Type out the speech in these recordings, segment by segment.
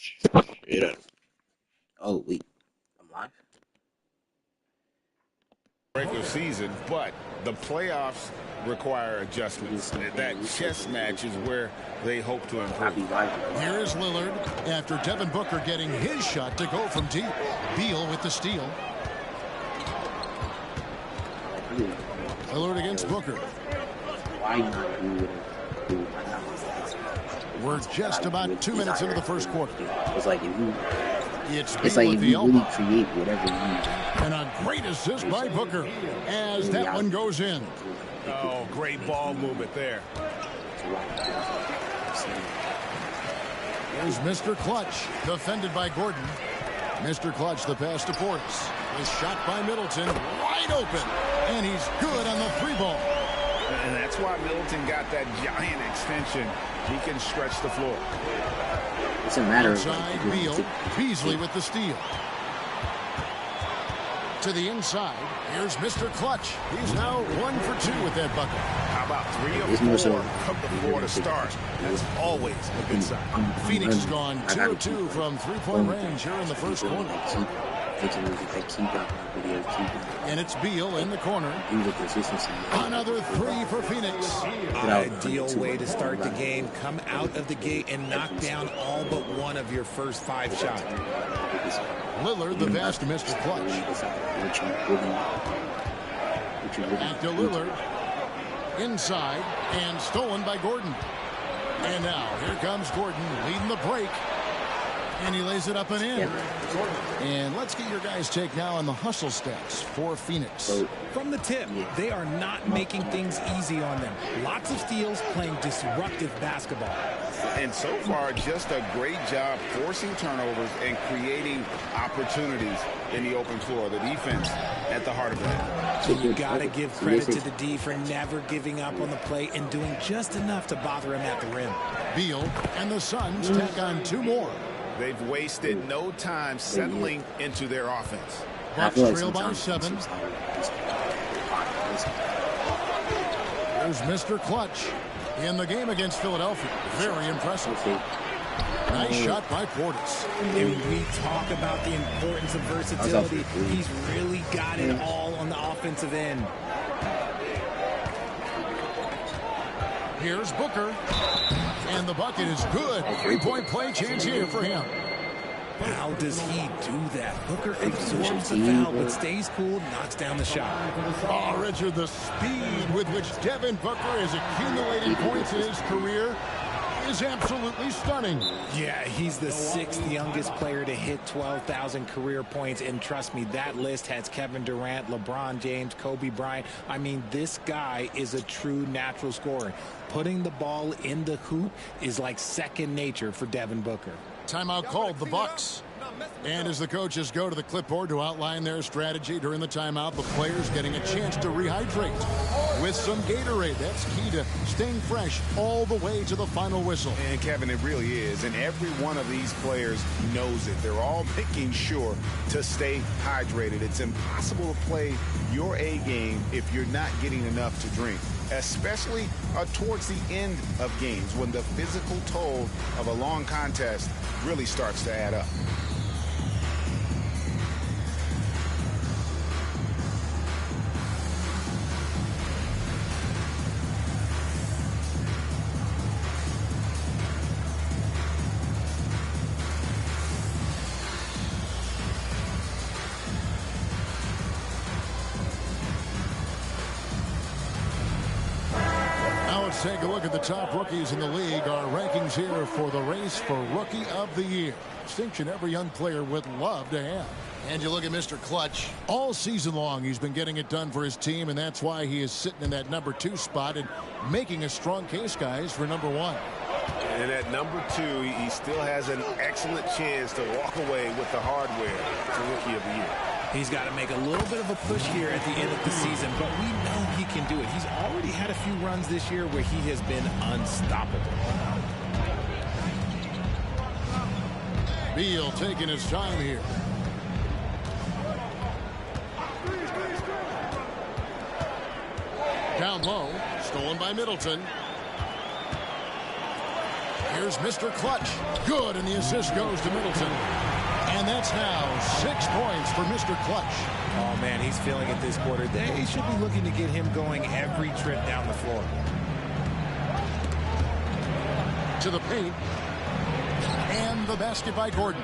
Straight up. Oh, wait. I'm live? Regular season, but the playoffs require adjustments. That chess match is where they hope to improve. Here is Lillard after Devin Booker getting his shot to go from deep. Beal with the steal. Lillard against Booker. We're just about 2 minutes into the first quarter. It's like if you, It's like with if the you elbow. really create whatever you need. And a great assist by Booker as that one goes in. Oh, great ball movement there. Here's Mr. Clutch, defended by Gordon. Mr. Clutch, the pass to Portis. Is shot by Middleton, wide open. And he's good on the three ball. And that's why Middleton got that giant extension. He can stretch the floor. It's a matter of Inside Beal, Beasley with the steal. To the inside, here's Mr. Clutch. He's now 1 for 2 with that bucket. How about 3 of It's more 4 so- from the floor to start? That's always a good sign. Phoenix has gone 2 of 2 from three-point range here in the first quarter. And it's Beal in the corner. Another 3 for Phoenix. Ideal way to start the game. Come out of the gate and knock down all but one of your first 5 shots. Lillard, the pass to Mr. Clutch. Back to Lillard. Inside and stolen by Gordon. And now here comes Gordon leading the break. And he lays it up and in. And let's get your guys' take now on the hustle stats for Phoenix. From the tip, they are not making things easy on them. Lots of steals, playing disruptive basketball. And so far, just a great job forcing turnovers and creating opportunities in the open floor. The defense at the heart of that. You got to give credit to the D for never giving up on the play and doing just enough to bother him at the rim. Beal and the Suns tack on 2 more. They've wasted no time settling into their offense. Bucks trail by 7. There's Mr. Clutch in the game against Philadelphia. Very impressive. Nice shot by Portis. And we talk about the importance of versatility. He's really got it all on the offensive end. Here's Booker. And the bucket is good. 3-point play chance here for him. How does he do that? Booker absorbs the foul, but stays cool, knocks down the shot. Oh, Richard, the speed with which Devin Booker has accumulated points in his career is absolutely stunning. Yeah, he's the 6th youngest player to hit 12,000 career points. And trust me, that list has Kevin Durant, LeBron James, Kobe Bryant. I mean, this guy is a true natural scorer. Putting the ball in the hoop is like second nature for Devin Booker. Timeout called, the Bucks. And as the coaches go to the clipboard to outline their strategy during the timeout, the players getting a chance to rehydrate with some Gatorade. That's key to staying fresh all the way to the final whistle. And Kevin, it really is. And every one of these players knows it. They're all making sure to stay hydrated. It's impossible to play your A game if you're not getting enough to drink, especially towards the end of games when the physical toll of a long contest really starts to add up. Let's take a look at the top rookies in the league. Our rankings here for the race for Rookie of the Year. Distinction every young player would love to have. And you look at Mr. Clutch. All season long, he's been getting it done for his team, and that's why he is sitting in that number 2 spot and making a strong case, guys, for number 1. And at number 2, he still has an excellent chance to walk away with the hardware for Rookie of the Year. He's got to make a little bit of a push here at the end of the season, but we know he can do it. He's already had a few runs this year where he has been unstoppable. Beal taking his time here. Down low, stolen by Middleton. Here's Mr. Clutch. Good, and the assist goes to Middleton. And that's now 6 points for Mr. Clutch. Oh, man, he's feeling it this quarter. They should be looking to get him going every trip down the floor. To the paint. And the basket by Gordon.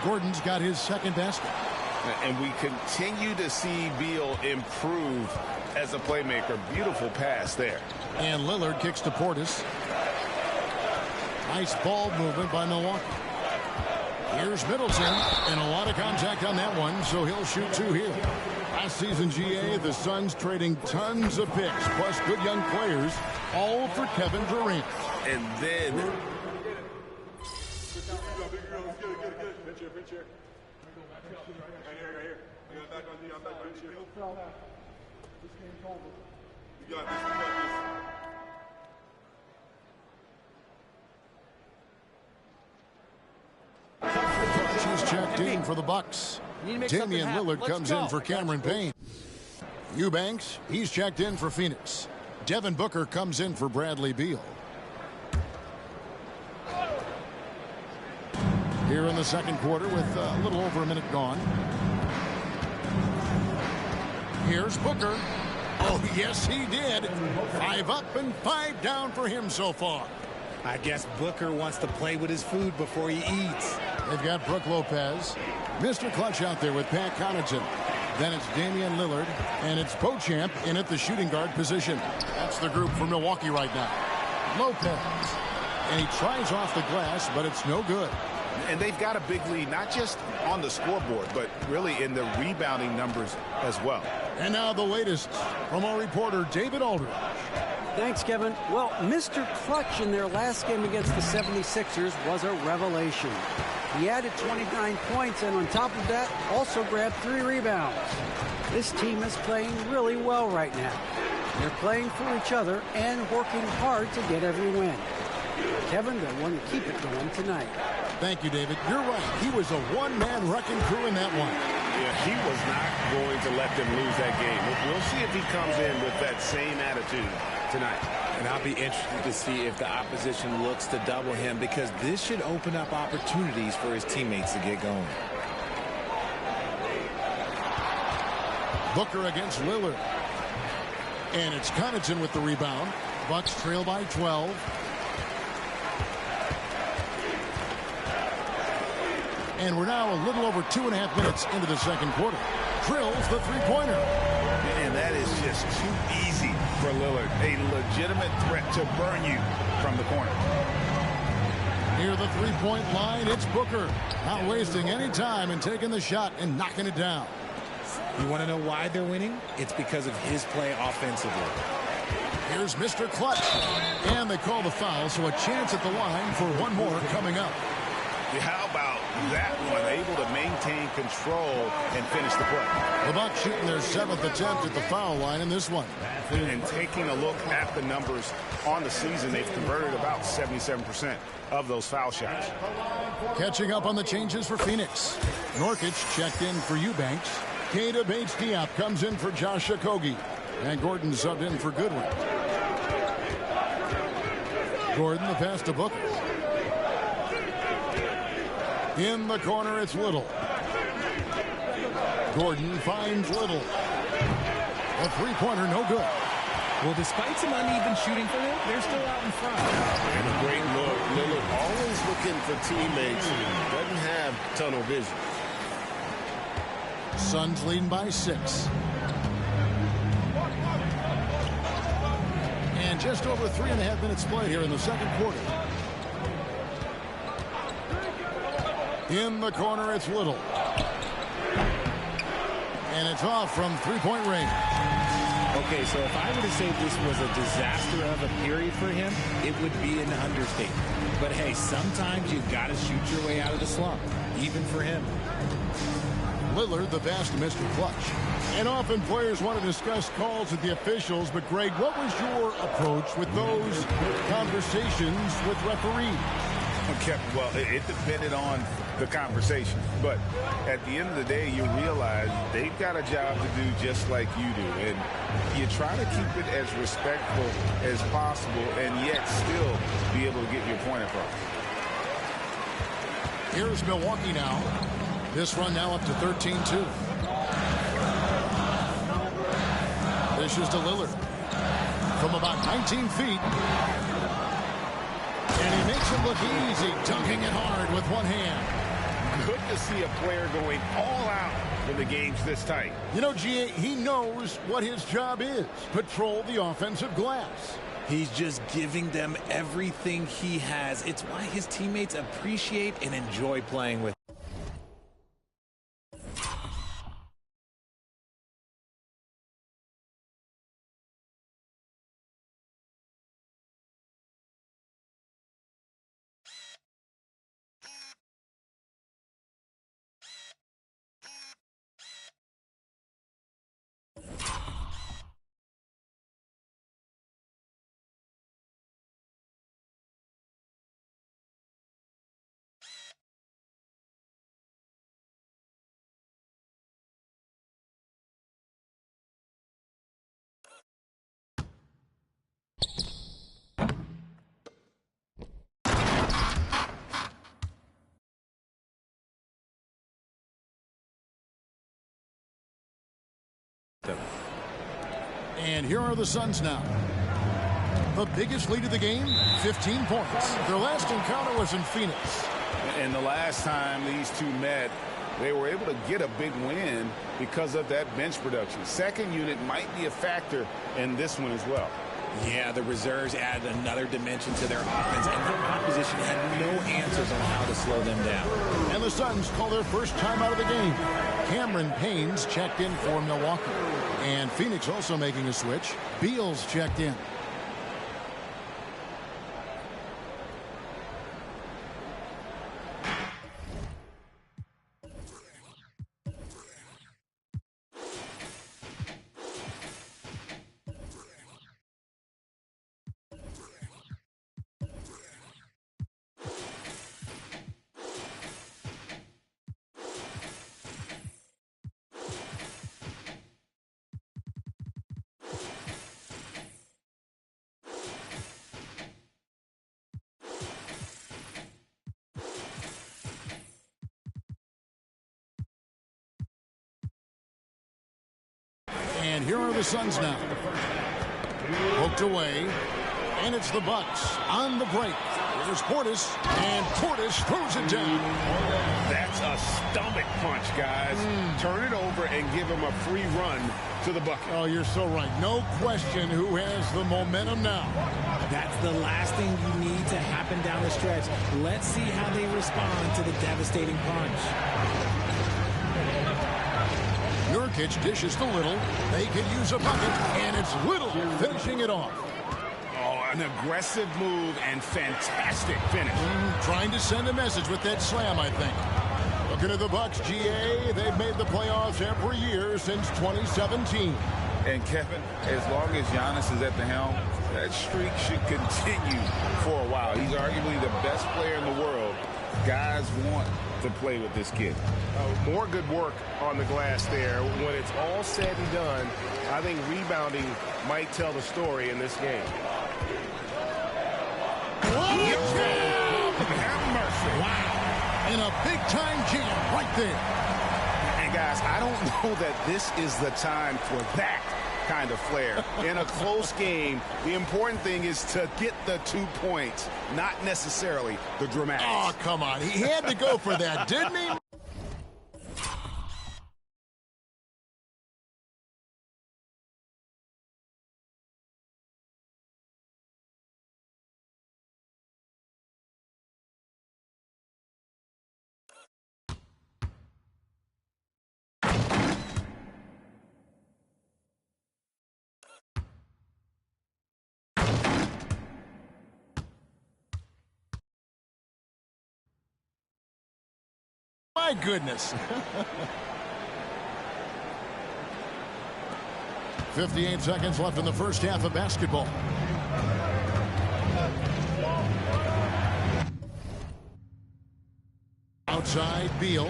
Gordon's got his second basket. And we continue to see Beal improve as a playmaker. Beautiful pass there. And Lillard kicks to Portis. Nice ball movement by Milwaukee. Here's Middleton, and a lot of contact on that one, so he'll shoot 2 here. Last season, GA, the Suns trading tons of picks, plus good young players, all for Kevin Durant. And then... She's checked in for the Bucks. Damian Lillard comes in for Cameron Payne. Eubanks, he's checked in for Phoenix. Devin Booker comes in for Bradley Beal. Here in the second quarter with a little over a minute gone. Here's Booker. Oh, yes, he did. 5 up and 5 down for him so far. I guess Booker wants to play with his food before he eats. They've got Brook Lopez. Mr. Clutch out there with Pat Connaughton. Then it's Damian Lillard. And it's Beauchamp in at the shooting guard position. That's the group for Milwaukee right now. Lopez. And he tries off the glass, but it's no good. And they've got a big lead, not just on the scoreboard, but really in the rebounding numbers as well. And now the latest from our reporter, David Aldridge. Thanks, Kevin. Well, Mr. Clutch in their last game against the 76ers was a revelation. He added 29 points, and on top of that, also grabbed 3 rebounds. This team is playing really well right now. They're playing for each other and working hard to get every win. Kevin, they want to keep it going tonight. Thank you, David. You're right. He was a one-man wrecking crew in that one. Yeah, he was not going to let them lose that game. We'll see if he comes in with that same attitude tonight. And I'll be interested to see if the opposition looks to double him, because this should open up opportunities for his teammates to get going. Booker against Lillard. And it's Connaughton with the rebound. Bucks trail by 12. And we're now a little over 2.5 minutes into the second quarter. Drills the three-pointer. And that is just too easy for Lillard. A legitimate threat to burn you from the corner. Near the three-point line, it's Booker. Not wasting any time and taking the shot and knocking it down. You want to know why they're winning? It's because of his play offensively. Here's Mr. Clutch. And they call the foul, so a chance at the line for one more coming up. How about that one? Able to maintain control and finish the play. The Bucks shooting their 7th attempt at the foul line in this one. And taking a look at the numbers on the season, they've converted about 77% of those foul shots. Catching up on the changes for Phoenix. Nurkic checked in for Eubanks. Keita Bates-Diop comes in for Josh Okogie. And Gordon subbed in for Goodwin. Gordon, the pass to Booker. In the corner, it's Little. Gordon finds Little. A three-pointer, no good. Well, despite some uneven shooting for them, they're still out in front. And a great look. Lillard always looking for teammates and doesn't have tunnel vision. Suns leading by 6. And just over 3.5 minutes played here in the second quarter. In the corner, it's Little. And it's off from three-point range. Okay, so if I were to say this was a disaster of a period for him, it would be an understatement. But hey, sometimes you've got to shoot your way out of the slump, even for him. Lillard, the pass to Mr. Clutch. And often players want to discuss calls with the officials, but Greg, what was your approach with those conversations with referees? Well, it depended on the conversation. But at the end of the day, you realize they've got a job to do just like you do. And you try to keep it as respectful as possible and yet still be able to get your point across. Here's Milwaukee now. This run now up to 13-2. This is to Lillard. From about 19 feet. And he makes it look easy, dunking it hard with one hand. Good to see a player going all out when the game's this tight. You know, G.A., he knows what his job is. Patrol the offensive glass. He's just giving them everything he has. It's why his teammates appreciate and enjoy playing with him. And here are the Suns now. The biggest lead of the game, 15 points. Their last encounter was in Phoenix. And the last time these two met, they were able to get a big win because of that bench production. Second unit might be a factor in this one as well. Yeah, the reserves added another dimension to their offense, and the opposition had no answers on how to slow them down. And the Suns call their first time out of the game. Cameron Payne's checked in for Milwaukee. And Phoenix also making a switch. Beal's checked in. And here are the Suns now. Poked away. And it's the Bucks on the break. Here's Portis. And Portis throws it down. That's a stomach punch, guys. Turn it over and give him a free run to the bucket. Oh, you're so right. No question who has the momentum now. That's the last thing you need to happen down the stretch. Let's see how they respond to the devastating punch. Nurkic dishes to Little. They could use a bucket, and it's Little finishing it off. Oh, an aggressive move and fantastic finish. Trying to send a message with that slam, I think. Looking at the Bucks, GA, they've made the playoffs every year since 2017. And Kevin, as long as Giannis is at the helm, that streak should continue for a while. He's arguably the best player in the world. Guys want to play with this kid. More good work on the glass there. When it's all said and done, I think rebounding might tell the story in this game. Have mercy. Wow. And a big-time jam right there. And guys, I don't know that this is the time for that kind of flair. In a close game, the important thing is to get the 2 points, not necessarily the dramatics. Oh, come on. He had to go for that, didn't he? My goodness. 58 seconds left in the first half of basketball. Outside, Beal.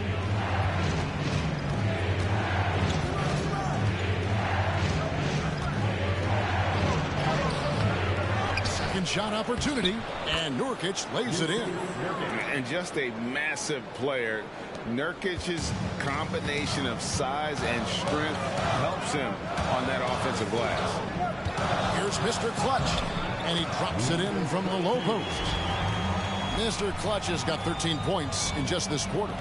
Second shot opportunity, and Nurkic lays it in. And just a massive player. Nurkic's combination of size and strength helps him on that offensive glass. Here's Mr. Clutch, and he drops it in from the low post. Mr. Clutch has got 13 points in just this quarter.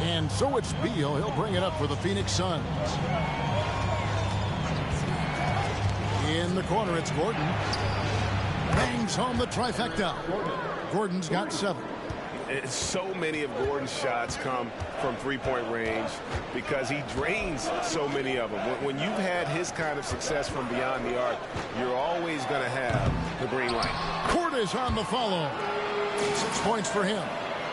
And so it's Beal. He'll bring it up for the Phoenix Suns. In the corner, it's Gordon. Bangs home the trifecta. Gordon's got 7. So many of Gordon's shots come from three-point range because he drains so many of them. When you've had his kind of success from beyond the arc, you're always going to have the green light. Court is on the follow. 6 points for him.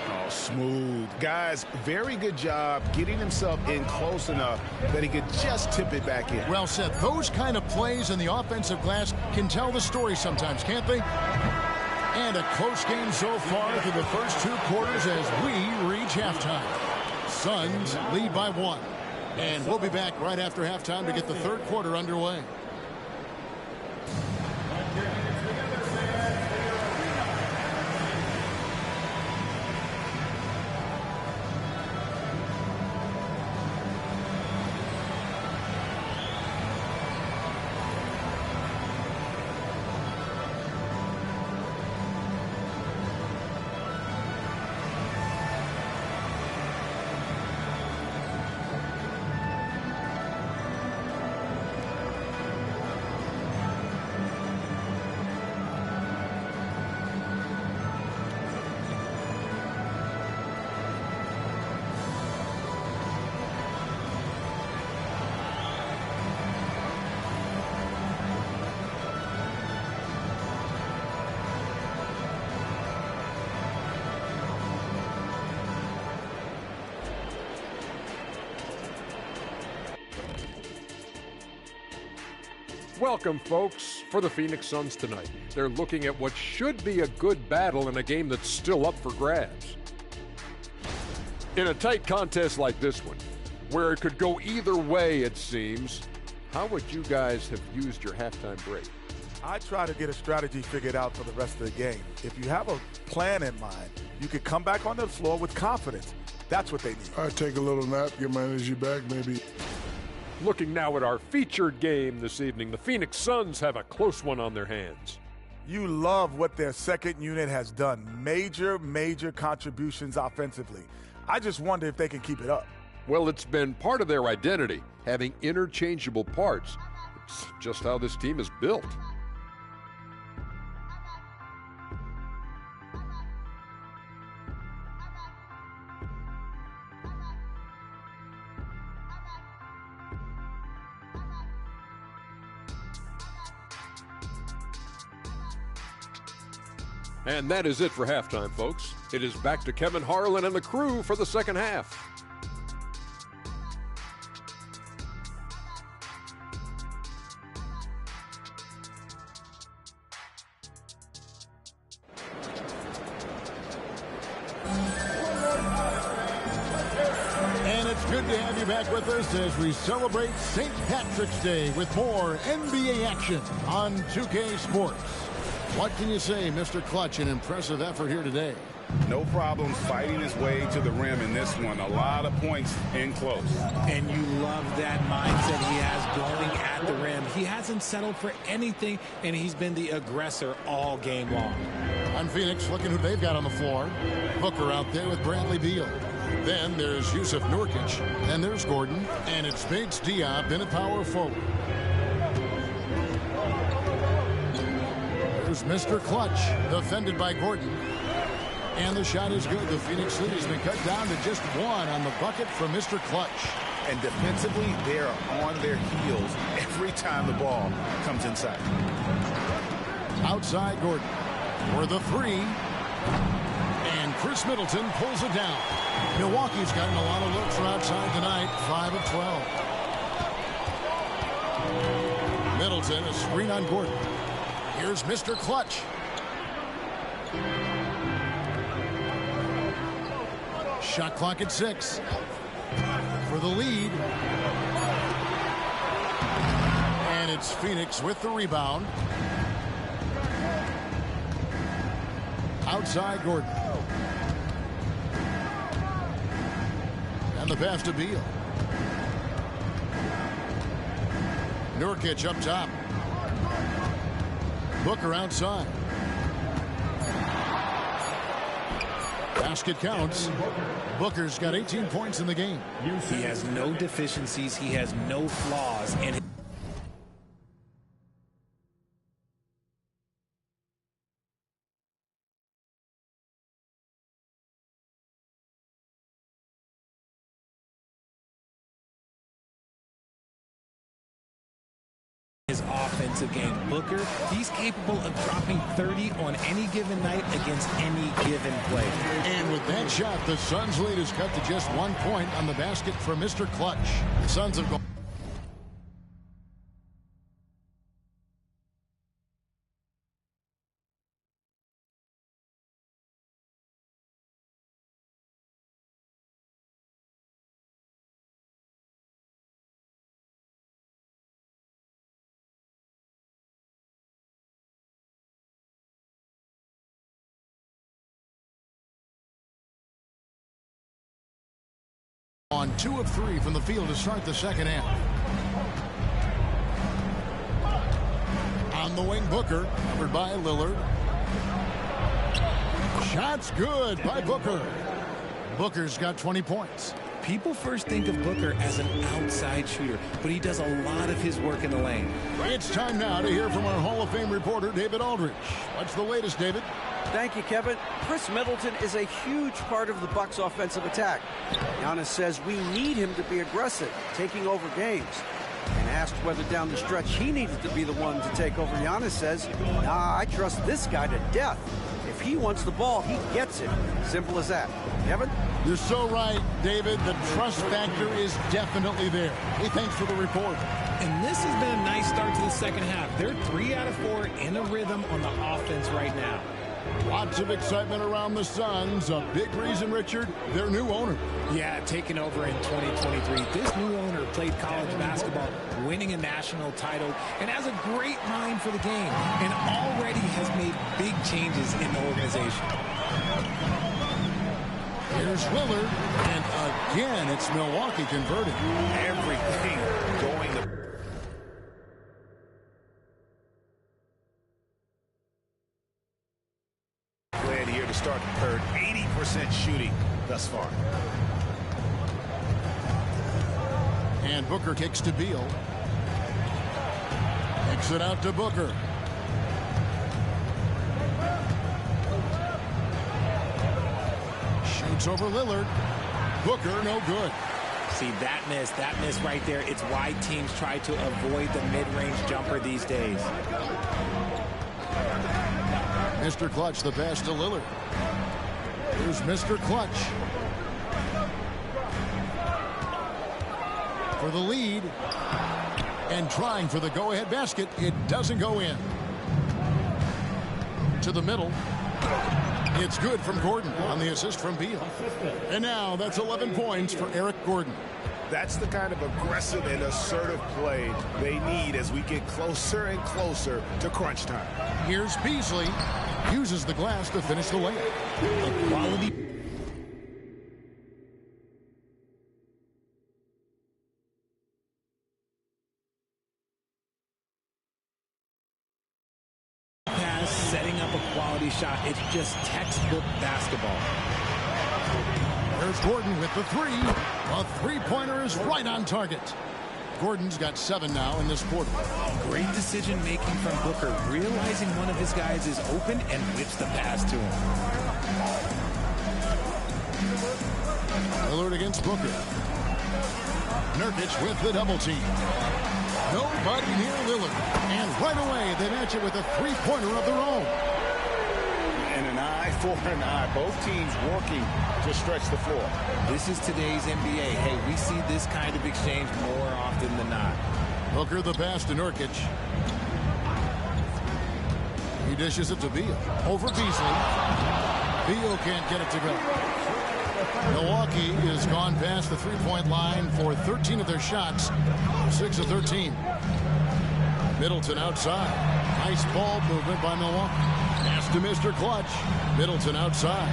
Oh, smooth. Guys, very good job getting himself in close enough that he could just tip it back in. Well said. Those kind of plays in the offensive glass can tell the story sometimes, can't they? And a close game so far through the first 2 quarters as we reach halftime. Suns lead by 1. And we'll be back right after halftime to get the third quarter underway. Welcome, folks, for the Phoenix Suns tonight. They're looking at what should be a good battle in a game that's still up for grabs. In a tight contest like this one, where it could go either way, it seems, how would you guys have used your halftime break? I try to get a strategy figured out for the rest of the game. If you have a plan in mind, you can come back on the floor with confidence. That's what they need. I take a little nap, get my energy back, maybe. Looking now at our featured game this evening, the Phoenix Suns have a close one on their hands. You love what their second unit has done. Major contributions offensively. I just wonder if they can keep it up. Well, it's been part of their identity, having interchangeable parts. It's just how this team is built. And that is it for halftime, folks. It is back to Kevin Harlan and the crew for the second half. And it's good to have you back with us as we celebrate St. Patrick's Day with more NBA action on 2K Sports. What can you say, Mr. Clutch? An impressive effort here today. No problems fighting his way to the rim in this one. A lot of points in close. And you love that mindset he has going at the rim. He hasn't settled for anything, and he's been the aggressor all game long. On Phoenix, looking who they've got on the floor. Booker out there with Bradley Beal. Then there's Yusuf Nurkic. And there's Gordon. And it's Bates Diop in a power forward. There's Mr. Clutch, defended by Gordon. And the shot is good. The Phoenix City's been cut down to just 1 on the bucket from Mr. Clutch. And defensively, they are on their heels every time the ball comes inside. Outside Gordon for the 3. And Chris Middleton pulls it down. Milwaukee's gotten a lot of looks from outside tonight, 5 of 12. Middleton, a screen on Gordon. Here's Mr. Clutch. Shot clock at 6. For the lead. And it's Phoenix with the rebound. Outside Gordon. And the pass to Beal. Nurkic up top. Booker outside. Basket counts. Booker's got 18 points in the game. He has no deficiencies. He has no flaws in his offensive game. Booker, he's capable of dropping 30 on any given night against any given play. And with that shot, the Suns' lead is cut to just 1 point on the basket for Mr. Clutch. The Suns have gone. On 2 of 3 from the field to start the second half. On the wing, Booker, covered by Lillard. Shots good by Booker. Booker's got 20 points. People first think of Booker as an outside shooter, but he does a lot of his work in the lane. It's time now to hear from our Hall of Fame reporter, David Aldridge. What's the latest, David? Thank you, Kevin. Chris Middleton is a huge part of the Bucks' offensive attack. Giannis says we need him to be aggressive, taking over games. And asked whether down the stretch he needed to be the one to take over, Giannis says, nah, I trust this guy to death. If he wants the ball, he gets it. Simple as that. Kevin? You're so right, David. The trust factor is definitely there. Hey, thanks for the report. And this has been a nice start to the second half. They're 3 out of 4 in a rhythm on the offense right now. Lots of excitement around the Suns. A big reason, Richard, their new owner. Yeah, taking over in 2023. This new owner played college basketball, winning a national title, and has a great mind for the game, and already has made big changes in the organization. Here's Lillard, and again, it's Milwaukee converting. Everything going the plan here to start the third. 80% shooting thus far. And Booker kicks to Beal. Kicks it out to Booker. Shoots over Lillard. Booker, no good. See, that miss right there, it's why teams try to avoid the mid-range jumper these days. Mr. Clutch, the pass to Lillard. Here's Mr. Clutch. For the lead. And trying for the go-ahead basket. It doesn't go in. To the middle. It's good from Gordon on the assist from Beal. And now that's 11 points for Eric Gordon. That's the kind of aggressive and assertive play they need as we get closer and closer to crunch time. Here's Beasley. Uses the glass to finish the layup. A quality pass, setting up a quality shot. It's just textbook basketball. There's Gordon with the three. A three-pointer is right on target. Gordon's got 7 now in this quarter. Great decision making from Booker, realizing one of his guys is open and whips the pass to him. Lillard against Booker. Nurkic with the double team. Nobody near Lillard. And right away, they match it with a three-pointer of their own. And an eye for an eye. Both teams working to stretch the floor. This is today's NBA. Hey, we see this kind of exchange more often than not. Booker the pass to Nurkic. He dishes it to Beal. Over Beasley. Beal can't get it to go. Milwaukee has gone past the three-point line for 13 of their shots, 6 of 13. Middleton outside. Nice ball movement by Milwaukee. Pass to Mr. Clutch. Middleton outside.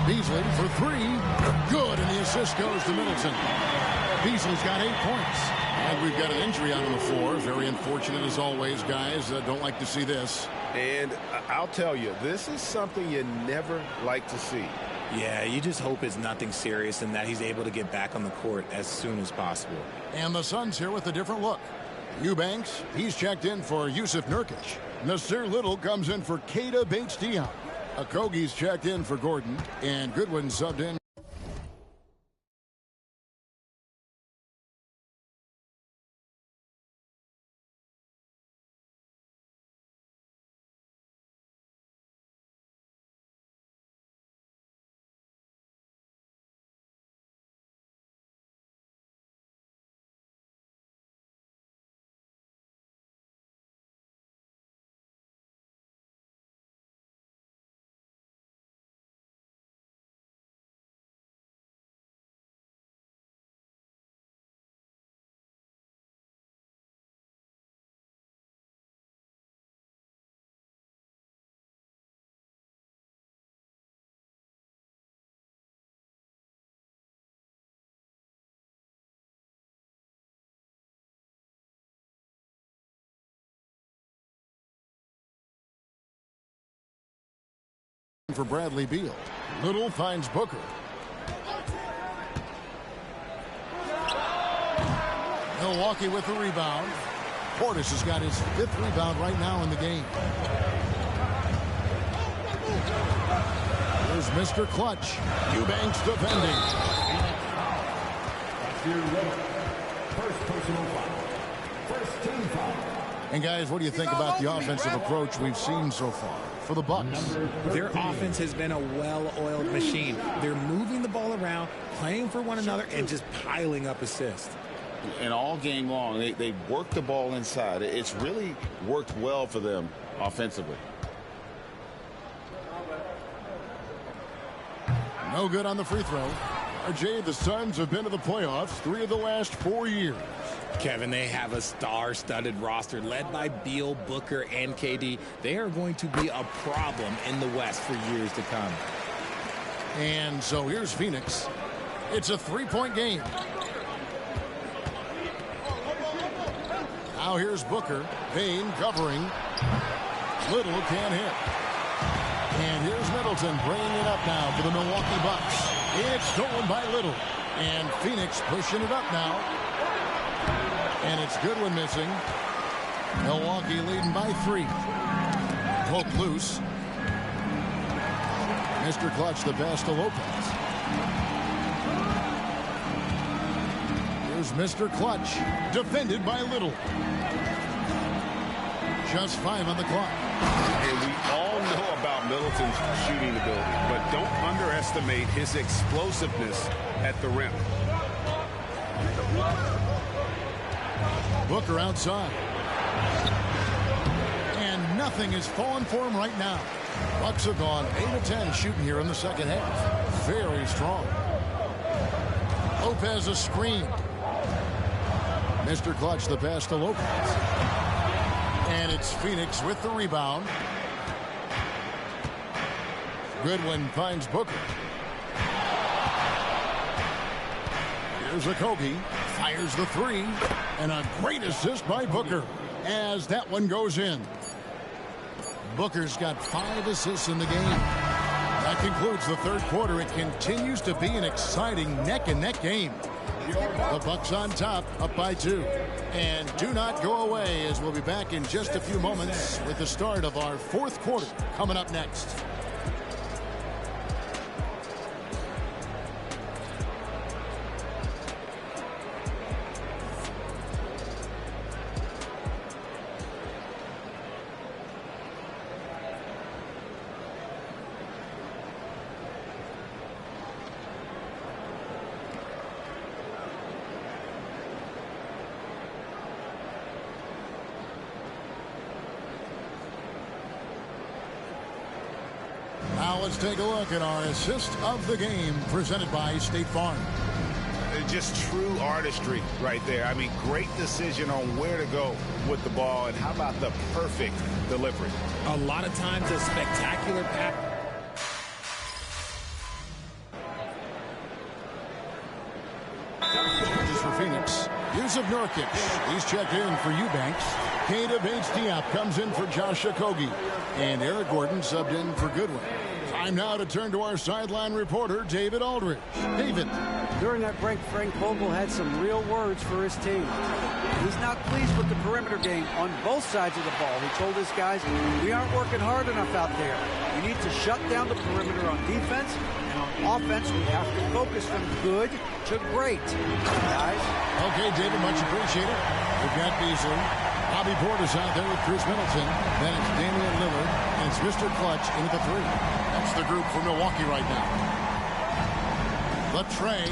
Beasley for 3. Good, and the assist goes to Middleton. Beasley's got 8 points. And we've got an injury out on the floor. Very unfortunate as always, guys. Don't like to see this. And I'll tell you, this is something you never like to see. Yeah, you just hope it's nothing serious and that he's able to get back on the court as soon as possible. And the Suns here with a different look. Eubanks, he's checked in for Yusuf Nurkic. Nasir Little comes in for Keita Bates-Diop. Okogie's checked in for Gordon, and Goodwin subbed in. For Bradley Beal. Little finds Booker. Milwaukee with the rebound. Portis has got his 5th rebound right now in the game. Here's Mr. Clutch. Eubanks defending. First personal foul. First team foul. And guys, what do you think about the offensive approach we've seen so far for the Bucks? Their offense has been a well-oiled machine. They're moving the ball around, playing for one another, and just piling up assists. And all game long, they work the ball inside. It's really worked well for them offensively. No good on the free throw. RJ, the Suns have been to the playoffs 3 of the last 4 years. Kevin, they have a star-studded roster led by Beal, Booker, and KD. They are going to be a problem in the West for years to come. And so here's Phoenix. It's a 3-point game. Now here's Booker. Payne covering. Little can't hit. And here's Middleton bringing it up now for the Milwaukee Bucks. It's stolen by Little. And Phoenix pushing it up now. And it's Goodwin missing. Milwaukee leading by 3. Poke loose. Mr. Clutch the pass to Lopez. Here's Mr. Clutch. Defended by Little. Just 5 on the clock. And we all know about Middleton's shooting ability, but don't underestimate his explosiveness at the rim. Booker outside. And nothing is falling for him right now. Bucks have gone 8 of 10 shooting here in the second half. Very strong. Lopez a screen. Mr. Clutch the pass to Lopez. And it's Phoenix with the rebound. Goodwin finds Booker. Here's Okogie. Fires the 3. And a great assist by Booker as that one goes in. Booker's got 5 assists in the game. That concludes the third quarter. It continues to be an exciting neck-and-neck game. The Bucks on top, up by 2. And do not go away, as we'll be back in just a few moments with the start of our fourth quarter coming up next. Now let's take a look at our assist of the game presented by State Farm. Just true artistry right there. I mean, great decision on where to go with the ball, and how about the perfect delivery? A lot of times a spectacular pass. Just for Phoenix, use of Nurkic. He's checked in for Eubanks. Kata Bates-Diop comes in for Josh Okogie. And Eric Gordon subbed in for Goodwin. Time now to turn to our sideline reporter, David Aldridge. David. During that break, Frank Vogel had some real words for his team. He's not pleased with the perimeter game on both sides of the ball. He told his guys, we aren't working hard enough out there. We need to shut down the perimeter on defense, and on offense, we have to focus from good to great. Guys. Okay, David, much appreciated. We've got Beasley. Bobby Portis out there with Chris Middleton. Then it's Damian Lillard, and it's Mr. Clutch into the three. That's the group for Milwaukee right now. The tray.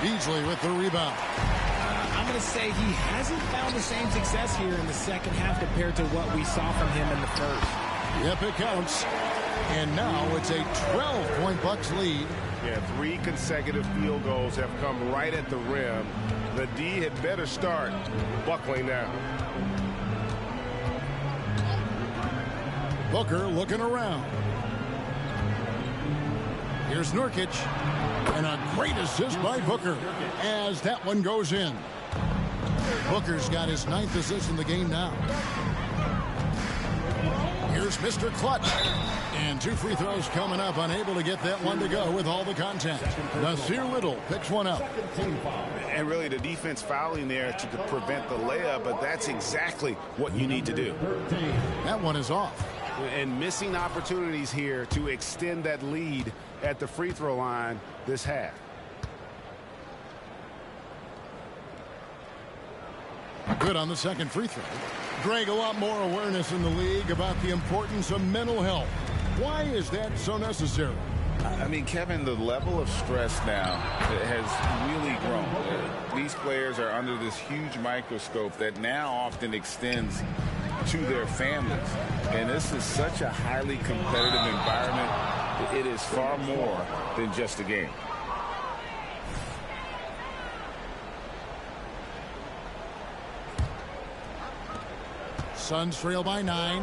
Beasley with the rebound. I'm going to say he hasn't found the same success here in the second half compared to what we saw from him in the first. Yep, it counts. And now it's a 12-point Bucks lead. Yeah, 3 consecutive field goals have come right at the rim. The D had better start buckling down. Booker looking around. Here's Nurkic. And a great assist by Booker as that one goes in. Booker's got his 9th assist in the game now. Here's Mr. Clutch. And 2 free throws coming up, unable to get that one to go with all the contact. Nasir Little picks one up. And really the defense fouling there to prevent the layup, but that's exactly what you need to do. That one is off. And missing opportunities here to extend that lead at the free throw line this half. Good on the second free throw. Greg, a lot more awareness in the league about the importance of mental health. Why is that so necessary? I mean, Kevin, the level of stress now has really grown. These players are under this huge microscope that now often extends to their families. And this is such a highly competitive environment. It is far more than just a game. Suns trail by 9.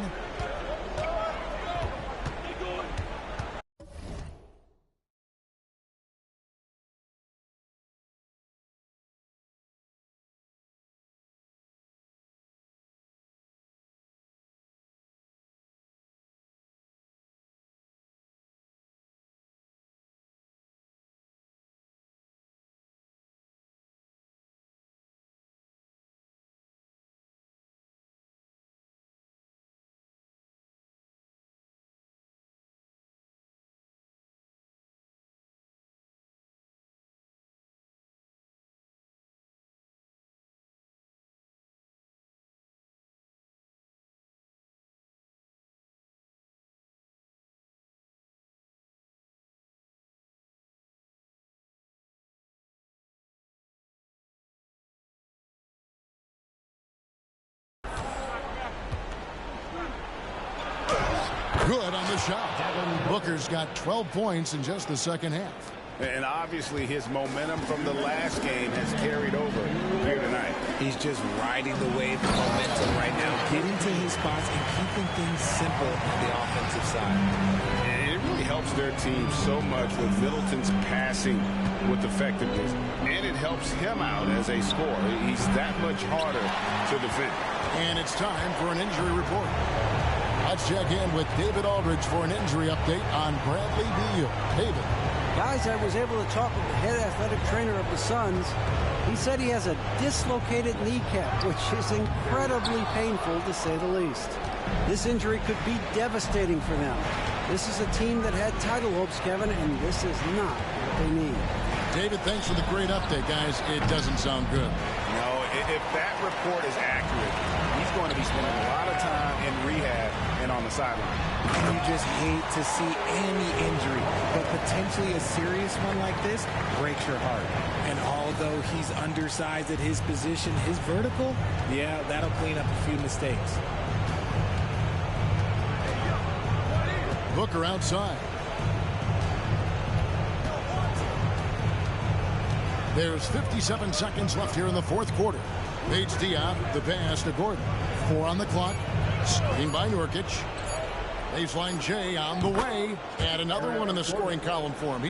Good on the shot. Booker's got 12 points in just the second half. And obviously his momentum from the last game has carried over here tonight. He's just riding the wave of momentum right now, getting to his spots and keeping things simple on the offensive side. And it really helps their team so much with Middleton's passing with effectiveness. And it helps him out as a scorer. He's that much harder to defend. And it's time for an injury report. Let's check in with David Aldridge for an injury update on Bradley Beal. David. Guys, I was able to talk with the head athletic trainer of the Suns. He said he has a dislocated kneecap, which is incredibly painful to say the least. This injury could be devastating for them. This is a team that had title hopes, Kevin, and this is not what they need. David, thanks for the great update, guys. It doesn't sound good. No, if that report is accurate, he's going to be spending a lot of time in rehab and on the sideline. You just hate to see any injury, but potentially a serious one like this breaks your heart. And although he's undersized at his position, his vertical, yeah, that'll clean up a few mistakes. Booker outside. There's 57 seconds left here in the fourth quarter. Paige Diop, the pass to Gordon. 4 on the clock. Screen by Nurkic. Baseline J on the way. And another one in the scoring column for him.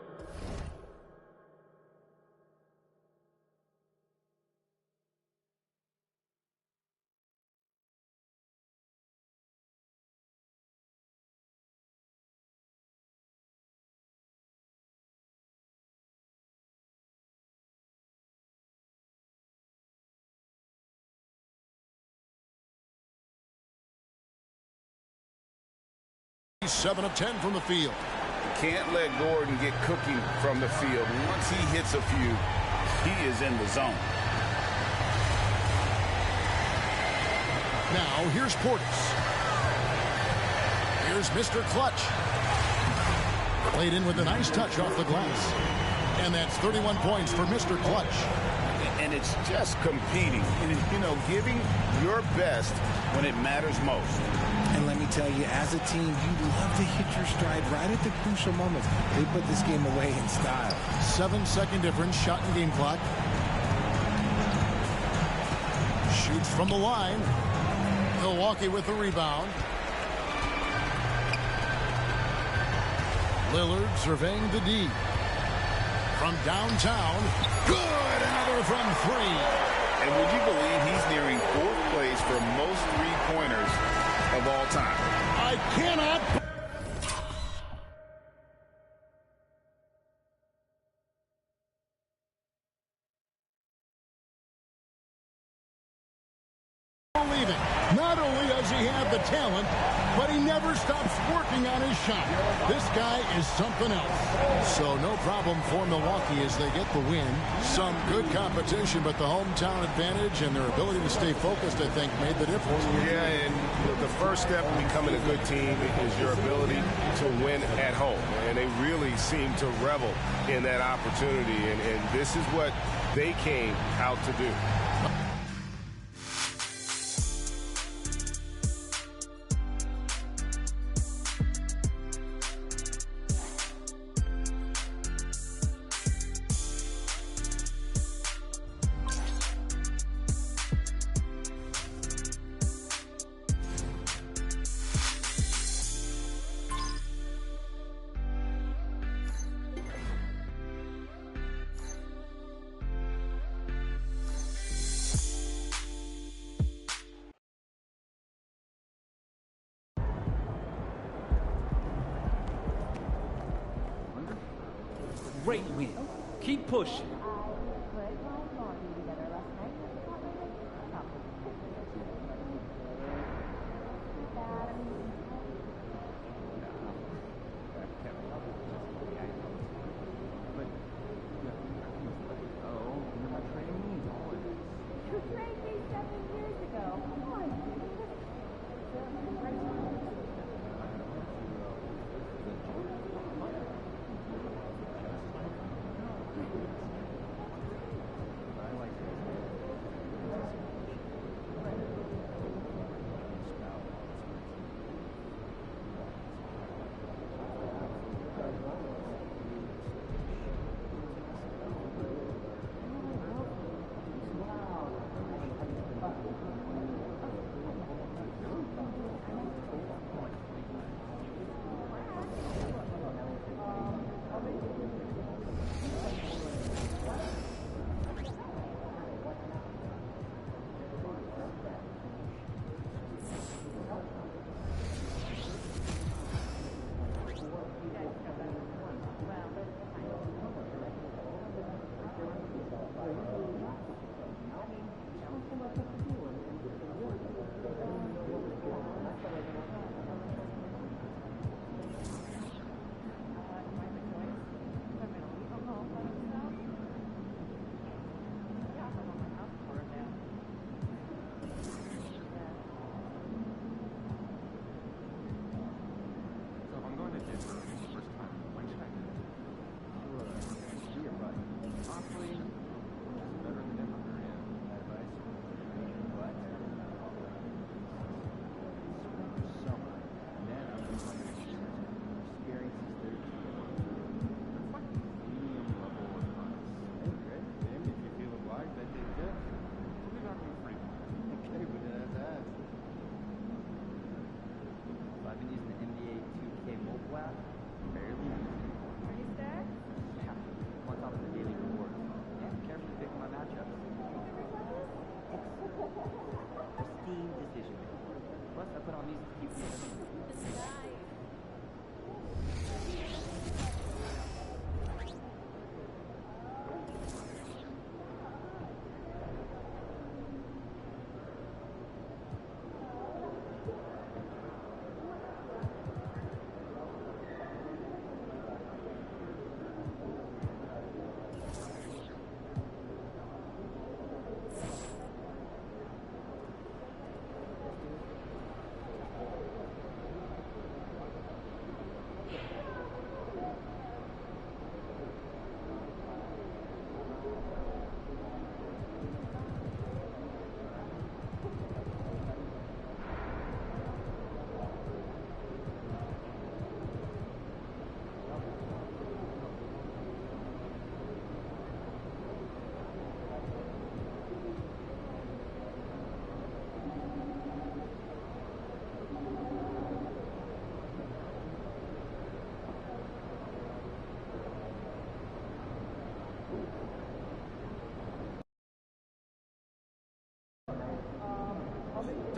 He's 7 of 10 from the field. Can't let Gordon get cooking from the field. Once he hits a few, he is in the zone. Now, here's Portis. Here's Mr. Clutch. Played in with a nice touch off the glass. And that's 31 points for Mr. Clutch. And it's just competing. You know, giving your best when it matters most. And let me tell you, as a team, you love to hit your stride right at the crucial moments. They put this game away in style. 7-second difference, shot and game clock. Shoots from the line. Milwaukee with the rebound. Lillard surveying the D. From downtown. Good! Another from 3. And would you believe he's nearing 4th place for most three-pointers of all time? I cannot. Believe it. Not only does he have the talent, but he never stops working on his shot. This guy is something else. So no problem for Milwaukee as they get the win. Some good competition, but the hometown advantage and their ability to stay focused, I think, made the difference. Yeah, and the first step in becoming a good team is your ability to win at home. And they really seem to revel in that opportunity. And this is what they came out to do. Great win. Keep pushing.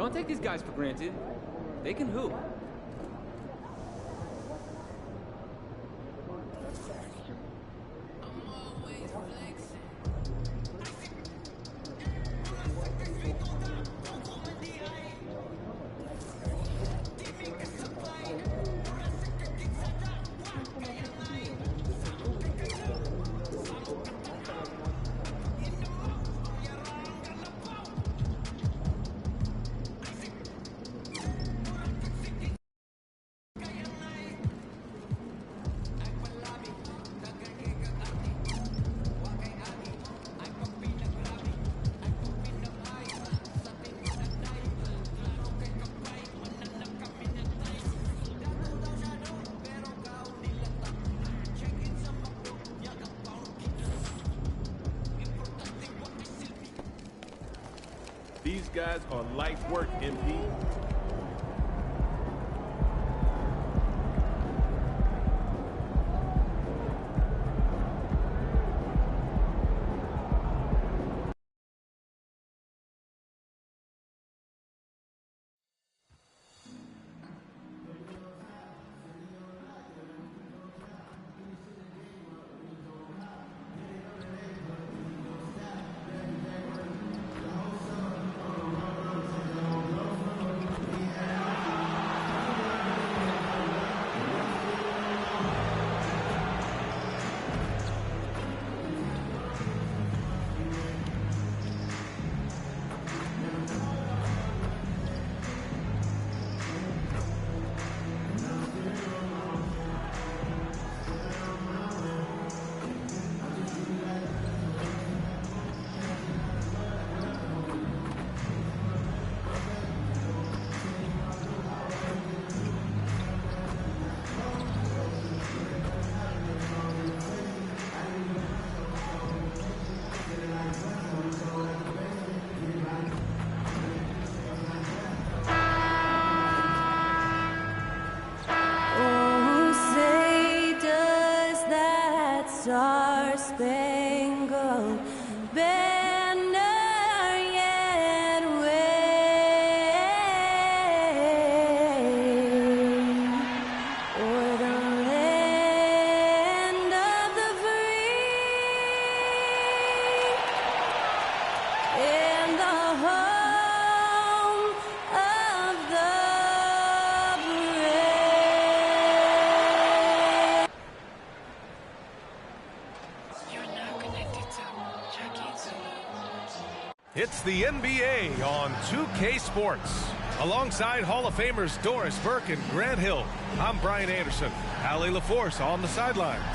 Don't take these guys for granted. They can hoop. These guys are light work, MP. Star-Spangled Banner yet wave o'er the land of the free and the home of the brave. It's the NBA on 2K Sports. Alongside Hall of Famers Doris Burke and Grant Hill, I'm Brian Anderson. Allie LaForce on the sidelines.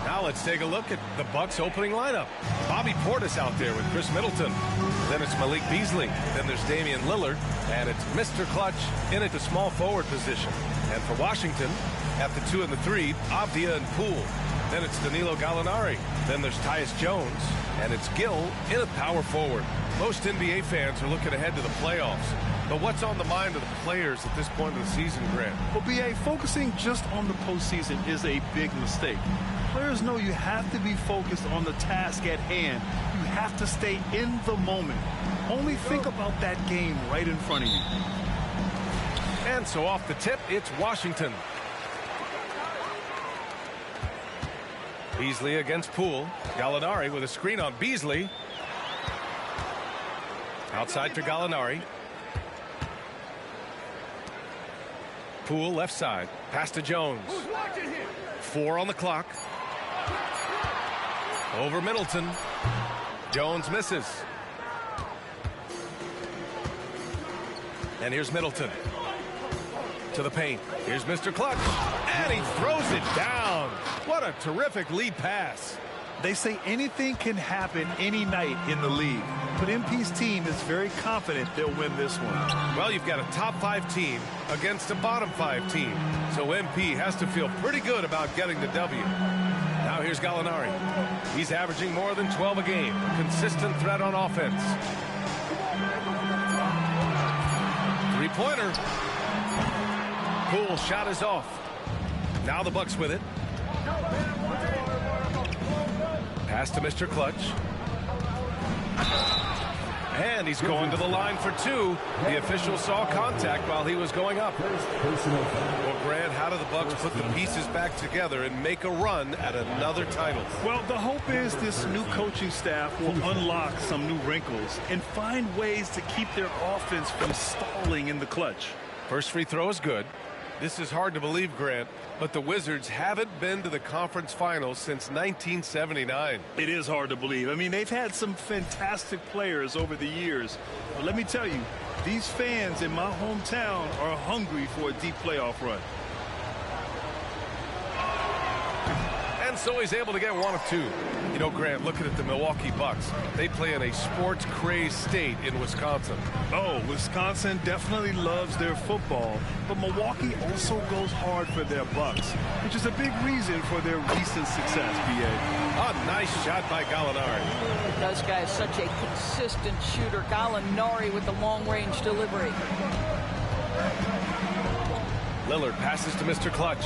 Now let's take a look at the Bucks opening lineup. Bobby Portis out there with Chris Middleton. Then it's Malik Beasley. Then there's Damian Lillard. And it's Mr. Clutch in at the small forward position. And for Washington, at the 2 and the 3, Avdia and Poole. Then it's Danilo Gallinari. Then there's Tyus Jones. And it's Gill in at power forward. Most NBA fans are looking ahead to the playoffs. But what's on the mind of the players at this point of the season, Grant? Well, B.A., focusing just on the postseason is a big mistake. Players know you have to be focused on the task at hand. You have to stay in the moment. Only think about that game right in front of you. And so off the tip, it's Washington. Beasley against Poole. Gallinari with a screen on Beasley. Outside for Gallinari. Poole left side. Pass to Jones. 4 on the clock. Over Middleton. Jones misses. And here's Middleton. To the paint. Here's Mr. Clutch. And he throws it down. What a terrific lead pass. They say anything can happen any night in the league, but MP's team is very confident they'll win this one. Well, you've got a top 5 team against a bottom 5 team, so MP has to feel pretty good about getting the W. Now here's Gallinari. He's averaging more than 12 a game, a consistent threat on offense. Three-pointer. Poole shot is off. Now the Bucks with it. Pass to Mr. Clutch. And he's going to the line for two. The official saw contact while he was going up. Well, Grant, how do the Bucks put the pieces back together and make a run at another title? Well, the hope is this new coaching staff will unlock some new wrinkles and find ways to keep their offense from stalling in the clutch. First free throw is good. This is hard to believe, Grant, but the Wizards haven't been to the conference finals since 1979. It is hard to believe. I mean, they've had some fantastic players over the years. But let me tell you, these fans in my hometown are hungry for a deep playoff run. And so he's able to get one of two. You know, Grant, looking at the Milwaukee Bucks, they play in a sports-crazed state in Wisconsin. Oh, Wisconsin definitely loves their football, but Milwaukee also goes hard for their Bucks, which is a big reason for their recent success, B.A. A nice shot by Gallinari. This guy is such a consistent shooter. Gallinari with the long-range delivery. Lillard passes to Mr. Clutch.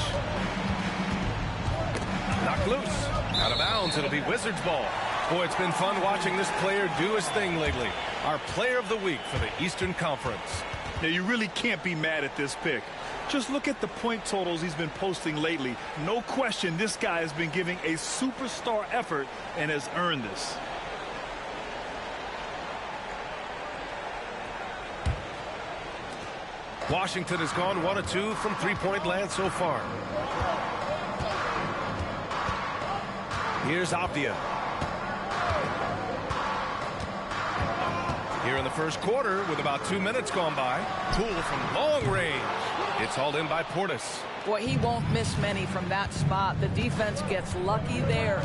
Knocked loose. Out of bounds. It'll be Wizards ball. Boy, it's been fun watching this player do his thing lately. Our player of the week for the Eastern Conference. Now, you really can't be mad at this pick. Just look at the point totals he's been posting lately. No question this guy has been giving a superstar effort and has earned this. Washington has gone 1 of 2 from three-point land so far. Here's Avdia. Here in the first quarter with about 2 minutes gone by. Poole from long range. It's hauled in by Portis. Boy, he won't miss many from that spot. The defense gets lucky there.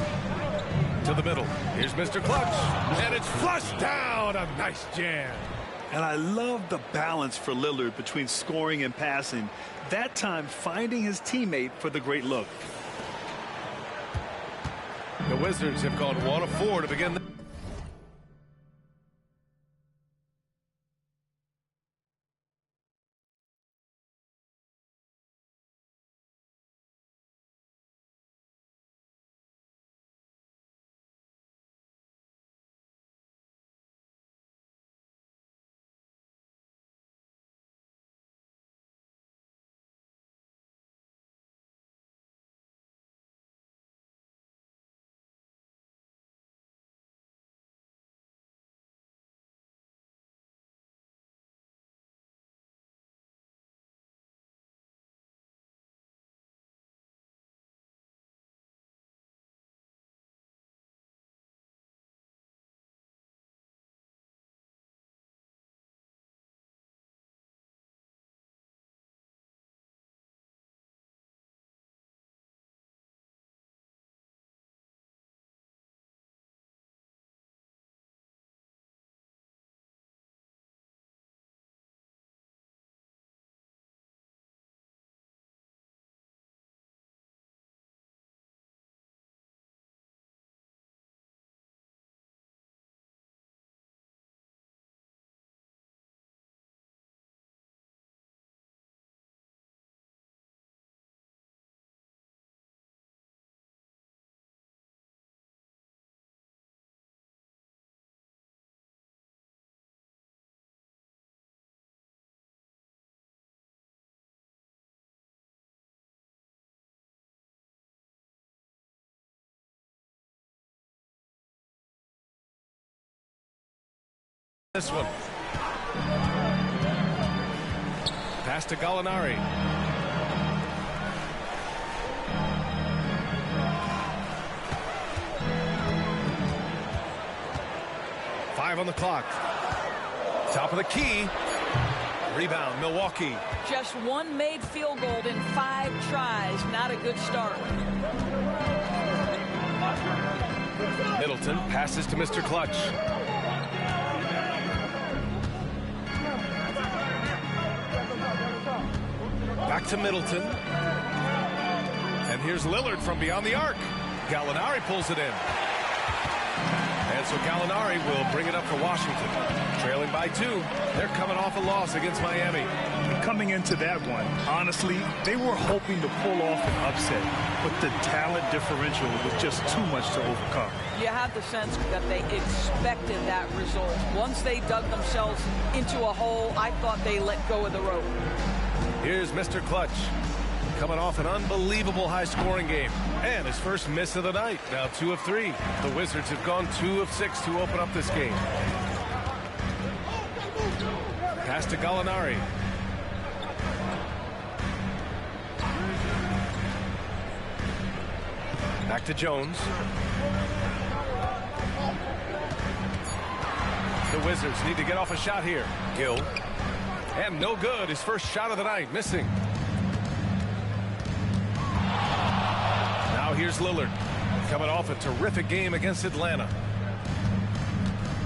To the middle. Here's Mr. Clutch. And it's flushed down. A nice jam. And I love the balance for Lillard between scoring and passing. That time finding his teammate for the great look. The Wizards have gone 1 of 4 to begin this one. Pass to Gallinari. Five on the clock. Top of the key. Rebound, Milwaukee. Just one made field goal in 5 tries. Not a good start. Middleton passes to Mr. Clutch. Back to Middleton. And here's Lillard from beyond the arc. Gallinari pulls it in. And so Gallinari will bring it up for Washington. Trailing by 2. They're coming off a loss against Miami. And coming into that one, honestly, they were hoping to pull off an upset, but the talent differential was just too much to overcome. You had the sense that they expected that result. Once they dug themselves into a hole, I thought they let go of the rope. Here's Mr. Clutch, coming off an unbelievable high-scoring game. And his first miss of the night, now 2 of 3. The Wizards have gone 2 of 6 to open up this game. Pass to Gallinari. Back to Jones. The Wizards need to get off a shot here. Gill. And no good. His first shot of the night, missing. Now here's Lillard, coming off a terrific game against Atlanta.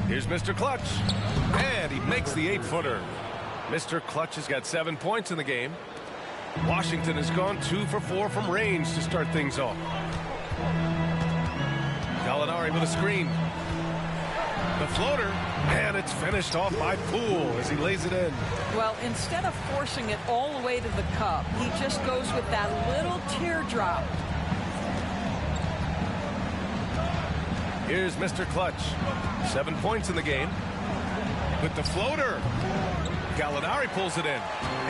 Here's Mr. Clutch, and he makes the 8-footer. Mr. Clutch has got 7 points in the game. Washington has gone 2 for 4 from range to start things off. Gallinari with a screen. The floater, and it's finished off by Poole as he lays it in. Well, instead of forcing it all the way to the cup, he just goes with that little teardrop. Here's Mr. Clutch. 7 points in the game. With the floater. Gallinari pulls it in.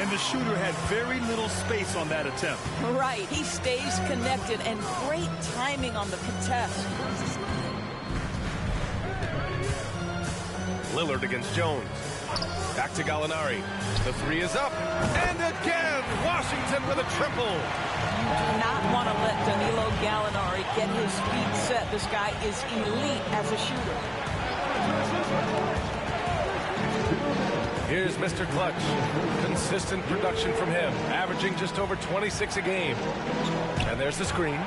And the shooter had very little space on that attempt. Right. He stays connected, and great timing on the contest. Lillard against Jones. Back to Gallinari. The 3 is up. And again, Washington with a triple. You do not want to let Danilo Gallinari get his feet set. This guy is elite as a shooter. Here's Mr. Clutch. Consistent production from him, averaging just over 26 a game. And there's the screen.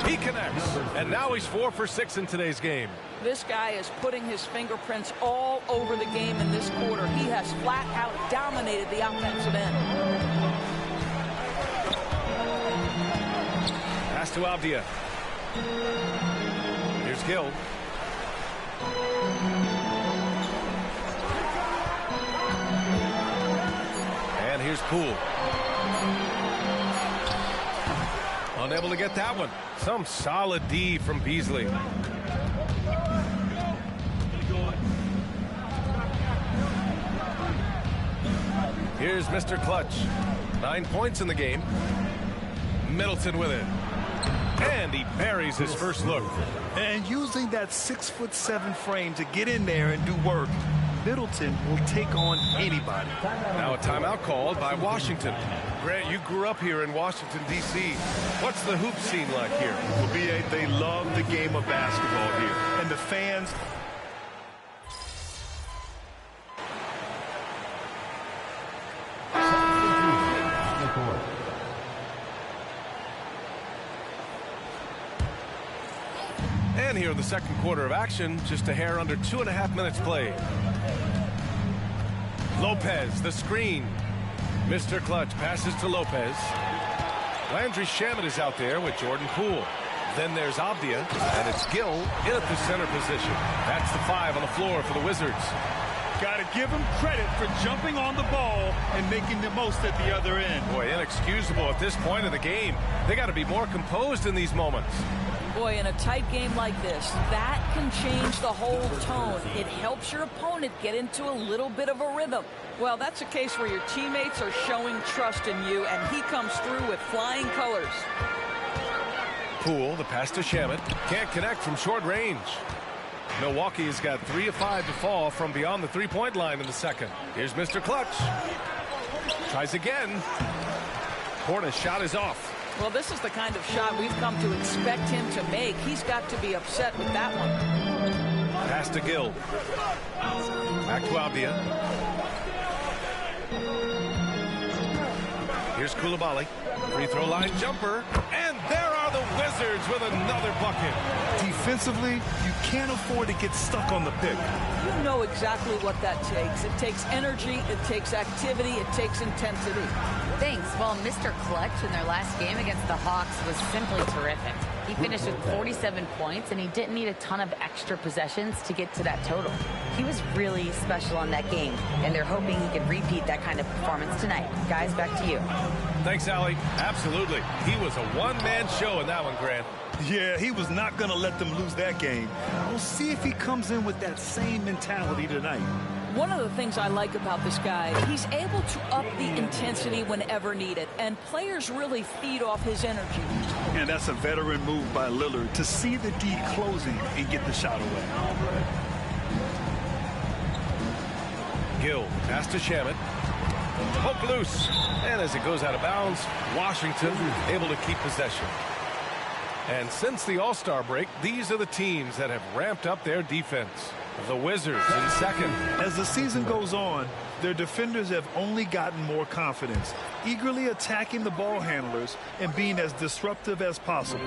He connects, and now he's 4 for 6 in today's game. This guy is putting his fingerprints all over the game in this quarter. He has flat out dominated the offensive end. Pass to Avdia. Here's Gill. And here's Poole. Unable to get that one. Some solid D from Beasley. Here's Mr. Clutch. 9 points in the game. Middleton with it. And he buries his first look. And using that 6'7" frame to get in there and do work, Middleton will take on anybody. Now a timeout called by Washington. Grant, you grew up here in Washington, D.C. What's the hoop scene like here? Well, B.A., they love the game of basketball here. And the fans... And here in the second quarter of action, just a hair under 2.5 minutes played. Lopez, the screen. Mr. Clutch passes to Lopez. Landry Shamet is out there with Jordan Poole. Then there's Avdia, and it's Gill in at the center position. That's the 5 on the floor for the Wizards. Got to give him credit for jumping on the ball and making the most at the other end. Boy, inexcusable at this point of the game. They got to be more composed in these moments. Boy, in a tight game like this, that can change the whole tone. It helps your opponent get into a little bit of a rhythm. Well, that's a case where your teammates are showing trust in you, and he comes through with flying colors. Poole, the pass to Shamet. Can't connect from short range. Milwaukee has got 3 of 5 to fall from beyond the three-point line in the second. Here's Mr. Clutch. Tries again. Hornets' shot is off. Well, this is the kind of shot we've come to expect him to make. He's got to be upset with that one. Pass to Gill. Back to Avdia. Here's Coulibaly. Free throw line jumper. And there are the Wizards with another bucket. Defensively, you can't afford to get stuck on the pick. You know exactly what that takes. It takes energy, it takes activity, it takes intensity. Thanks. Well, Mr. Clutch in their last game against the Hawks was simply terrific. He finished with 47 points, and he didn't need a ton of extra possessions to get to that total. He was really special on that game, and they're hoping he can repeat that kind of performance tonight. Guys, back to you. Thanks, Allie. Absolutely. He was a one-man show in that one, Grant. Yeah, he was not going to let them lose that game. We'll see if he comes in with that same mentality tonight. One of the things I like about this guy, he's able to up the intensity whenever needed, and players really feed off his energy. And that's a veteran move by Lillard to see the D closing and get the shot away. Gill, pass to Shamet. Poke loose. And as it goes out of bounds, Washington able to keep possession. And since the All-Star break, these are the teams that have ramped up their defense. The Wizards in second. As the season goes on, their defenders have only gotten more confidence, eagerly attacking the ball handlers and being as disruptive as possible.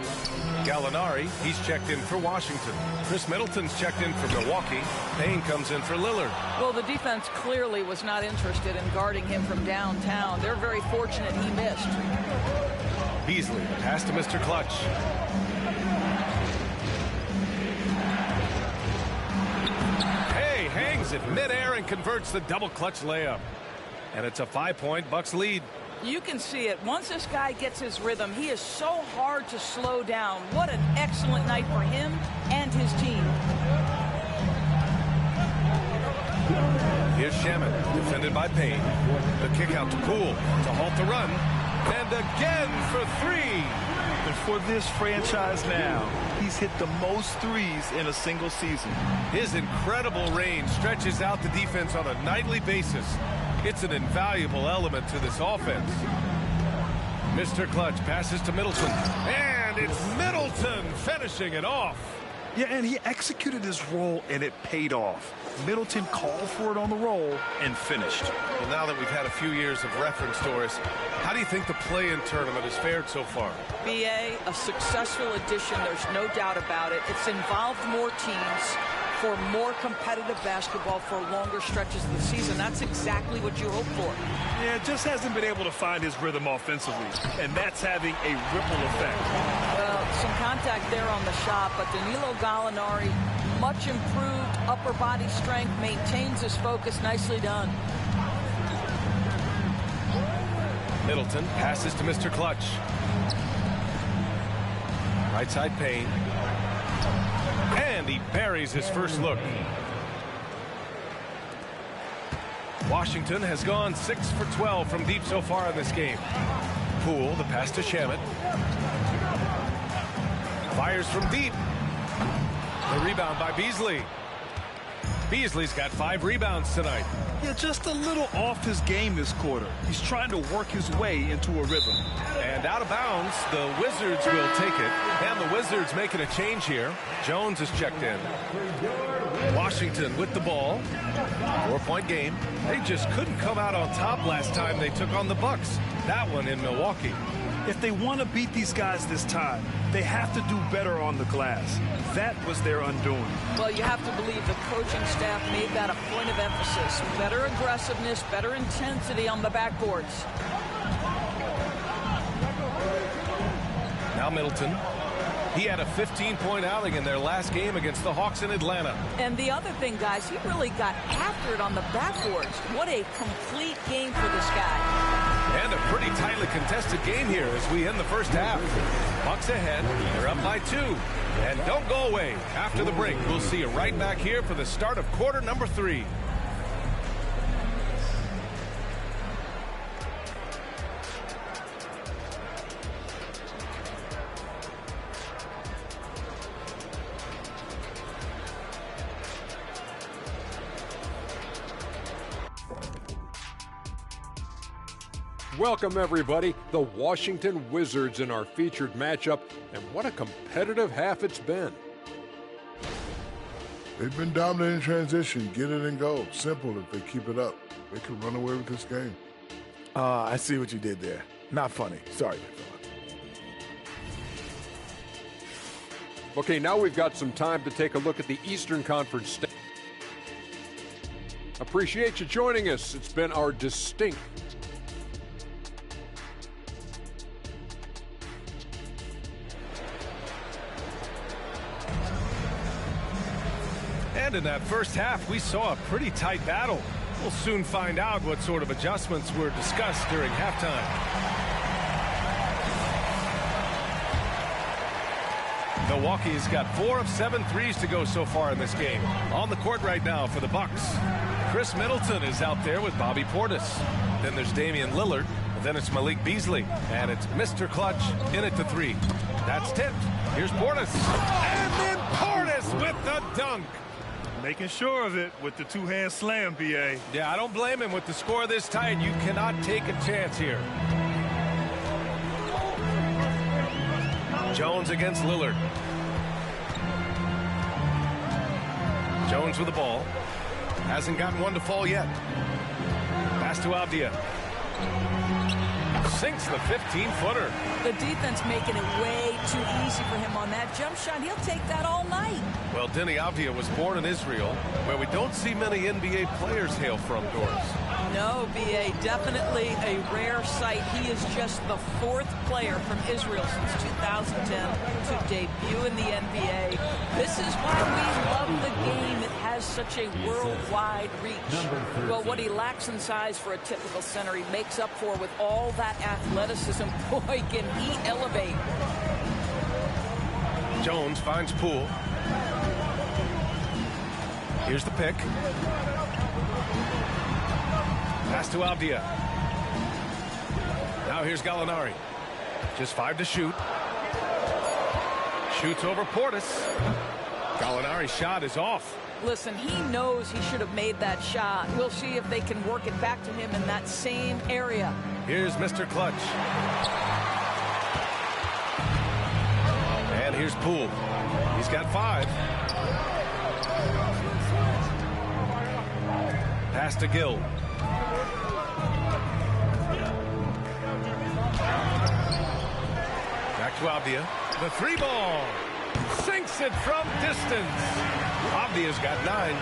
Gallinari, he's checked in for Washington. Chris Middleton's checked in for Milwaukee. Payne comes in for Lillard. Well, the defense clearly was not interested in guarding him from downtown. They're very fortunate he missed. Beasley, pass to Mr. Clutch. Hangs it midair and converts the double clutch layup. And it's a 5-point Bucks lead. You can see it. Once this guy gets his rhythm, he is so hard to slow down. What an excellent night for him and his team. Here's Shamet, defended by Payne. The kick out to Poole to halt the run. And again for three. And for this franchise now, he's hit the most threes in a single season. His incredible range stretches out the defense on a nightly basis. It's an invaluable element to this offense. Mr. Clutch passes to Middleton. And it's Middleton finishing it off. Yeah, and he executed his role, and it paid off. Middleton called for it on the roll and finished. Well, now that we've had a few years of reference, Doris, how do you think the play-in tournament has fared so far? BA, a successful addition, there's no doubt about it. It's involved more teams for more competitive basketball for longer stretches of the season. That's exactly what you hope for. Yeah, just hasn't been able to find his rhythm offensively, and that's having a ripple effect. Well, some contact there on the shot, but Danilo Gallinari, much improved upper body strength, maintains his focus. Nicely done. Middleton passes to Mr. Clutch. Right side Payne. And he buries his first look. Washington has gone 6 for 12 from deep so far in this game. Poole, the pass to Shamet. Fires from deep. The rebound by Beasley. Beasley's got 5 rebounds tonight. Yeah, just a little off his game this quarter. He's trying to work his way into a rhythm. And out of bounds, the Wizards will take it. And the Wizards making a change here. Jones is checked in. Washington with the ball. 4-point game. They just couldn't come out on top last time they took on the Bucks. That one in Milwaukee. If they want to beat these guys this time, they have to do better on the glass. That was their undoing. Well, you have to believe the coaching staff made that a point of emphasis. Better aggressiveness, better intensity on the backboards. Now Middleton. He had a 15-point outing in their last game against the Hawks in Atlanta. And the other thing, guys, he really got after it on the backboards. What a complete game for this guy. And a pretty tightly contested game here as we end the first half. Bucks ahead. They're up by 2. And don't go away. After the break, we'll see you right back here for the start of quarter number 3. Welcome, everybody. The Washington Wizards in our featured matchup, and what a competitive half it's been. They've been dominant in transition. Get it and go. Simple. If they keep it up, they can run away with this game. I see what you did there. Not funny. Sorry, Okay, now we've got some time to take a look at the Eastern Conference. Appreciate you joining us. It's been our distinct And in that first half, we saw a pretty tight battle. We'll soon find out what sort of adjustments were discussed during halftime. Milwaukee's got 4 of 7 threes to go so far in this game. On the court right now for the Bucks, Chris Middleton is out there with Bobby Portis. Then there's Damian Lillard. Then it's Malik Beasley. And it's Mr. Clutch in at the 3. That's tipped. Here's Portis. And then Portis with the dunk. Making sure of it with the two-hand slam, B.A. Yeah, I don't blame him. With the score this tight, you cannot take a chance here. Jones against Lillard. Jones with the ball. Hasn't gotten one to fall yet. Pass to Avdia. Sinks the 15-footer. The defense making it way too easy for him on that jump shot. He'll take that all night. Well, Denny Avdia was born in Israel, where we don't see many NBA players hail from, Doris. No, B.A., definitely a rare sight. He is just the 4th player from Israel since 2010 to debut in the NBA. This is why we love the game. It has such a worldwide reach. Well, what he lacks in size for a typical center, he makes up for with all that athleticism. Boy, can he elevate. Jones finds Poole. Here's the pick. Pass to Avdia. Now here's Gallinari. Just 5 to shoot. Shoots over Portis. Gallinari's shot is off. Listen, he knows he should have made that shot. We'll see if they can work it back to him in that same area. Here's Mr. Clutch. And here's Poole. He's got 5. Pass to Gill. Back to Avdia. The 3 ball. Sinks it from distance. Avdia's got 9.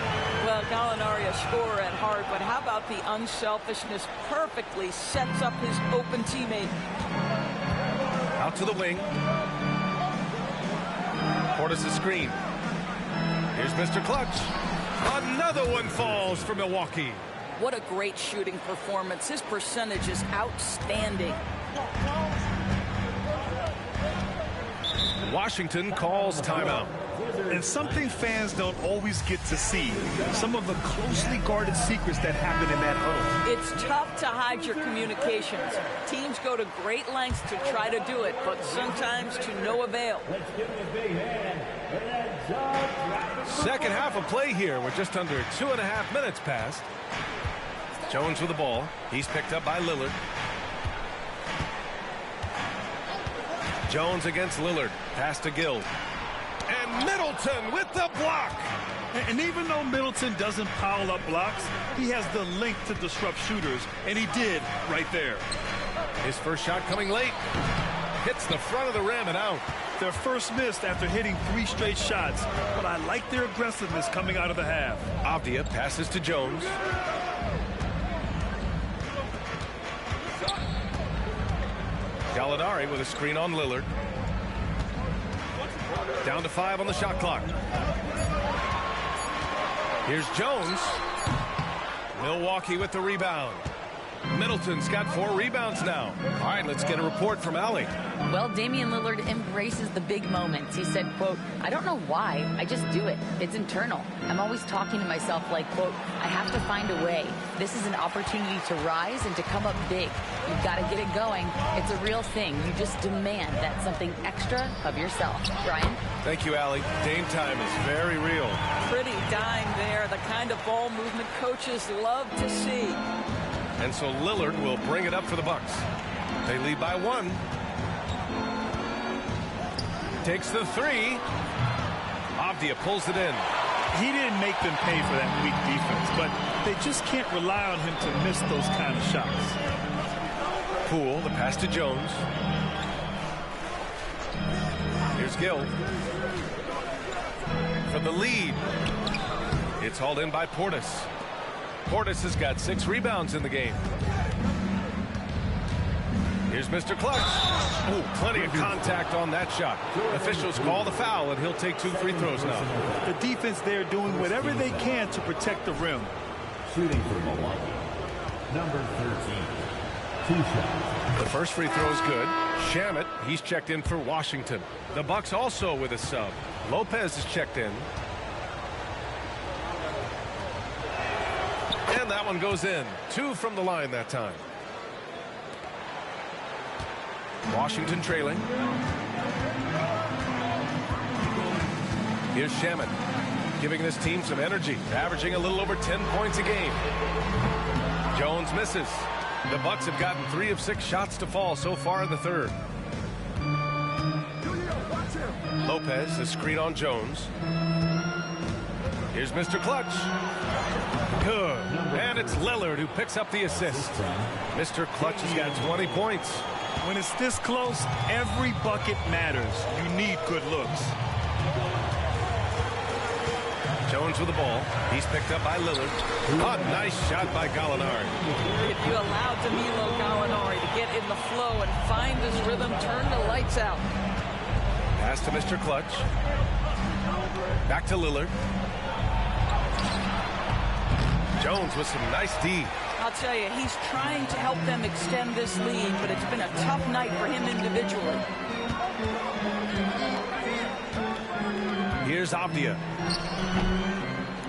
Well, Gallinari a scorer at heart, but how about the unselfishness? Perfectly sets up his open teammate. Out to the wing. Portis' screen. Here's Mr. Clutch. Another one falls for Milwaukee. What a great shooting performance. His percentage is outstanding. Washington calls timeout. And something fans don't always get to see. Some of the closely guarded secrets that happen in that huddle. It's tough to hide your communications. Teams go to great lengths to try to do it, but sometimes to no avail. Second half of play here. We're just under 2.5 minutes past. Jones with the ball. He's picked up by Lillard. Jones against Lillard. Pass to Gill. And Middleton with the block. And even though Middleton doesn't pile up blocks, he has the length to disrupt shooters, and he did right there. His first shot coming late. Hits the front of the rim and out. Their first missed after hitting 3 straight shots, but I like their aggressiveness coming out of the half. Avdia passes to Jones. Gallinari with a screen on Lillard. Down to 5 on the shot clock. Here's Jones. Milwaukee with the rebound. Middleton's got 4 rebounds now. All right, let's get a report from Allie. Well, Damian Lillard embraces the big moments. He said, quote, "I don't know why, I just do it. It's internal. I'm always talking to myself like, quote, I have to find a way. This is an opportunity to rise and to come up big. You've got to get it going. It's a real thing. You just demand that something extra of yourself." Brian? Thank you, Allie. Dame time is very real. Pretty dime there. The kind of ball movement coaches love to see. And so Lillard will bring it up for the Bucks. They lead by 1. Takes the 3. Avdia pulls it in. He didn't make them pay for that weak defense, but they just can't rely on him to miss those kind of shots. Poole, the pass to Jones. Here's Gill. For the lead. It's hauled in by Portis. Portis has got 6 rebounds in the game. Here's Mr. Clutch. Oh, plenty of contact on that shot. Officials call the foul, and he'll take 2 free throws now. The defense there doing whatever they can to protect the rim. Shooting for Milwaukee, number 13. 2 shots. The first free throw is good. Shamet, he's checked in for Washington. The Bucks also with a sub. Lopez is checked in. And that one goes in. 2 from the line that time. Washington trailing. Here's Shamet, giving this team some energy, averaging a little over 10 points a game. Jones misses. The Bucks have gotten 3 of 6 shots to fall so far in the third. Lopez, a screen on Jones. Here's Mr. Clutch. Good. And it's Lillard who picks up the assist. Mr. Clutch has got 20 points. When it's this close, every bucket matters. You need good looks. Jones with the ball. He's picked up by Lillard. A nice shot by Gallinari. If you allow Danilo Gallinari to get in the flow and find his rhythm, turn the lights out. Pass to Mr. Clutch. Back to Lillard. Jones with some nice D. I'll tell you, he's trying to help them extend this lead, but it's been a tough night for him individually. Here's Avdia.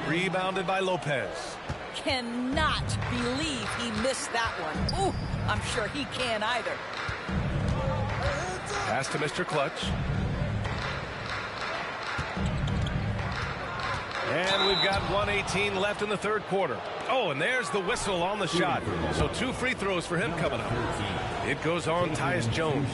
Rebounded by Lopez. Cannot believe he missed that one. Ooh, I'm sure he can't either. Pass to Mr. Clutch. And we've got 1:18 left in the third quarter. Oh, and there's the whistle on the shot. So 2 free throws for him coming up. It goes on Tyus Jones.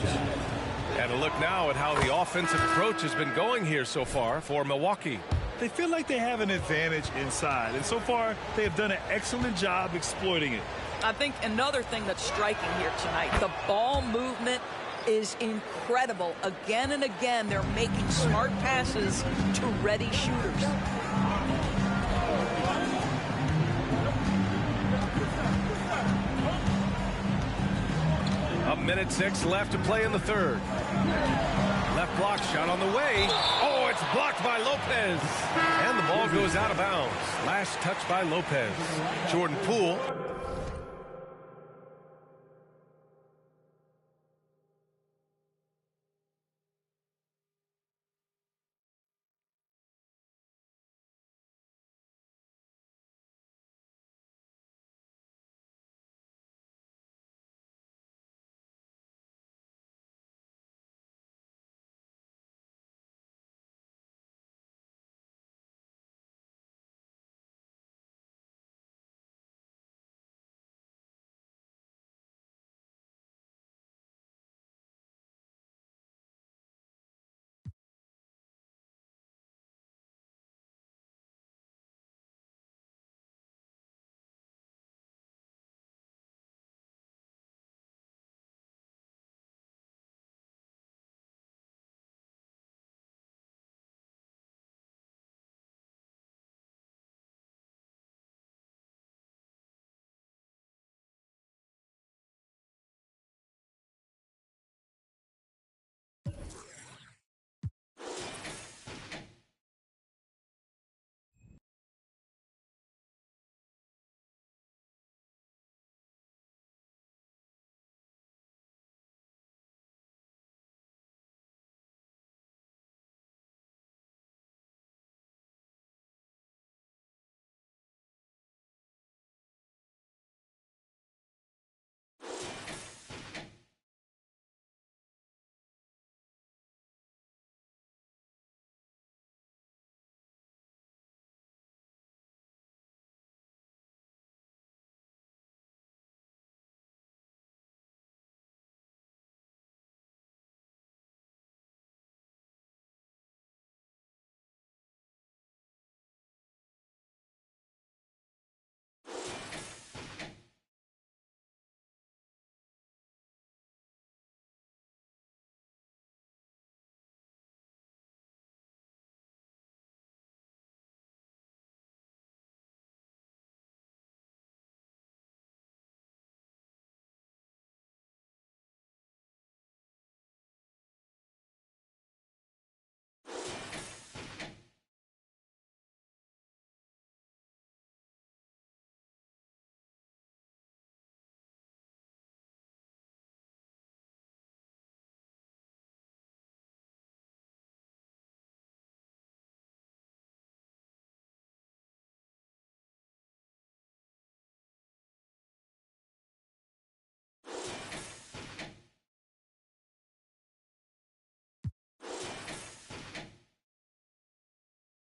And a look now at how the offensive approach has been going here so far for Milwaukee. They feel like they have an advantage inside, and so far they have done an excellent job exploiting it. I think another thing that's striking here tonight, the ball movement is incredible. Again and again, they're making smart passes to ready shooters. A minute 6 left to play in the third. Left block shot on the way. Oh, it's blocked by Lopez. And the ball goes out of bounds. Last touch by Lopez. Jordan Poole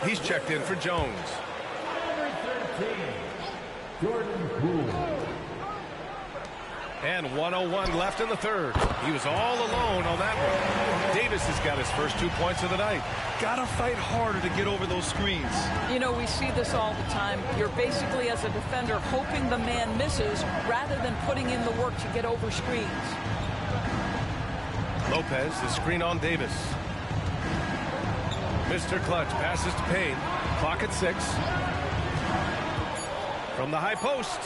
He's checked in for Jones. Jordan Poole. And 1:01 left in the third. He was all alone on that one. Davis has got his first 2 points of the night. Gotta fight harder to get over those screens. You know, we see this all the time. You're basically, as a defender, hoping the man misses rather than putting in the work to get over screens. Lopez, the screen on Davis. Mr. Clutch passes to Payne. Clock at 6. From the high post.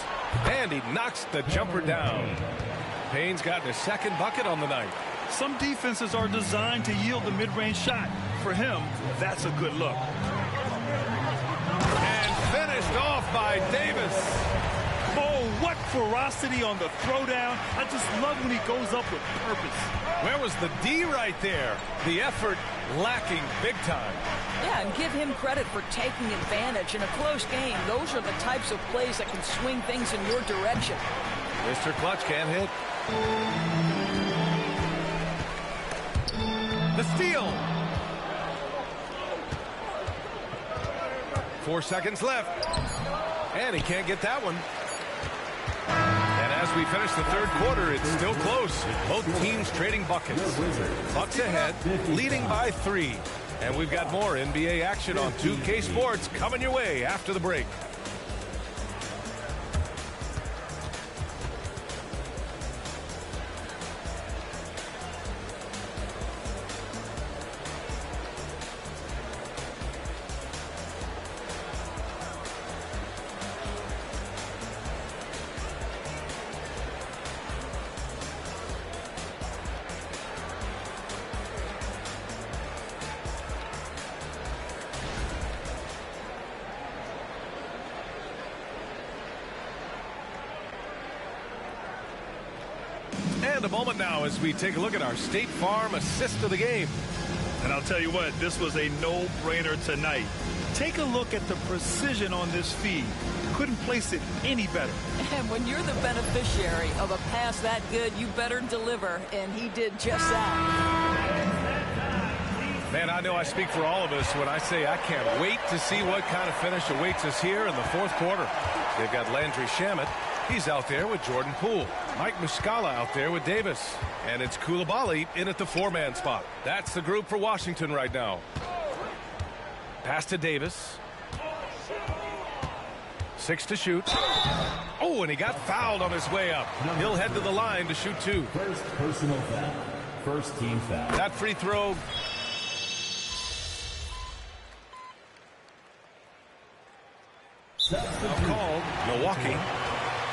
And he knocks the jumper down. Payne's gotten his second bucket on the night. Some defenses are designed to yield the mid-range shot. For him, that's a good look. And finished off by Davis. Oh, what ferocity on the throwdown. I just love when he goes up with purpose. Where was the D right there? The effort lacking big time. Yeah, and give him credit for taking advantage in a close game. Those are the types of plays that can swing things in your direction. Mr. Clutch can't hit. The steal. 4 seconds left. And he can't get that one. And as we finish the third quarter, it's still close. Both teams trading buckets. Bucks ahead, leading by 3. And we've got more NBA action on 2K Sports coming your way after the break. And a moment now as we take a look at our State Farm assist of the game. And I'll tell you what, this was a no-brainer tonight. Take a look at the precision on this feed. Couldn't place it any better. And when you're the beneficiary of a pass that good, you better deliver. And he did just that. Man, I know I speak for all of us when I say I can't wait to see what kind of finish awaits us here in the fourth quarter. They've got Landry Shamet. He's out there with Jordan Poole. Mike Muscala out there with Davis. And it's Coulibaly in at the 4-man spot. That's the group for Washington right now. Pass to Davis. 6 to shoot. Oh, and he got fouled on his way up. He'll head to the line to shoot 2. First personal foul. First team foul. That free throw. Called Milwaukee.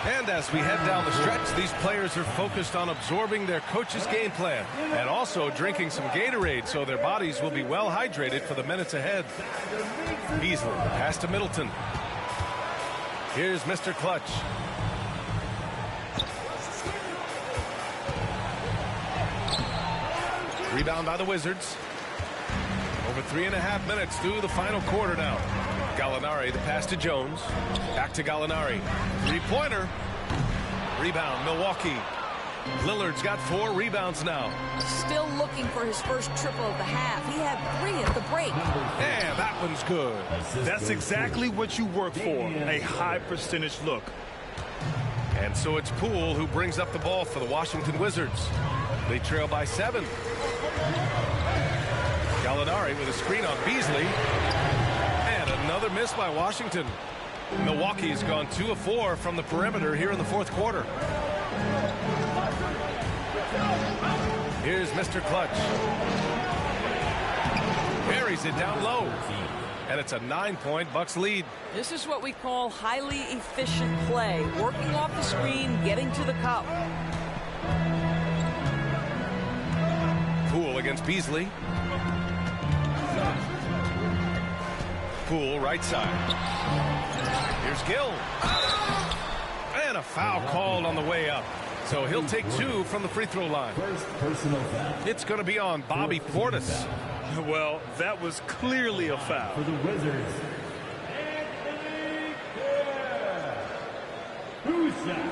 And as we head down the stretch, these players are focused on absorbing their coach's game plan and also drinking some Gatorade so their bodies will be well hydrated for the minutes ahead. Beasley, pass to Middleton. Here's Mr. Clutch. Rebound by the Wizards. Over 3.5 minutes through the final quarter now. Gallinari, the pass to Jones. Back to Gallinari. Three-pointer. Rebound, Milwaukee. Lillard's got 4 rebounds now. Still looking for his first triple of the half. He had 3 at the break. And that one's good. That's exactly what you work for, a high percentage look. And so it's Poole who brings up the ball for the Washington Wizards. They trail by 7. Gallinari with a screen on Beasley. And another miss by Washington. Milwaukee has gone 2 of 4 from the perimeter here in the fourth quarter. Here's Mr. Clutch. Buries it down low. And it's a 9-point Bucks lead. This is what we call highly efficient play. Working off the screen, getting to the cup. Poole against Beasley. Poole right side. Here's Gill. And a foul called on the way up. So he'll take 2 from the free throw line. First personal foul. It's going to be on Bobby Portis. Well, that was clearly a foul. For the Wizards. Who's that?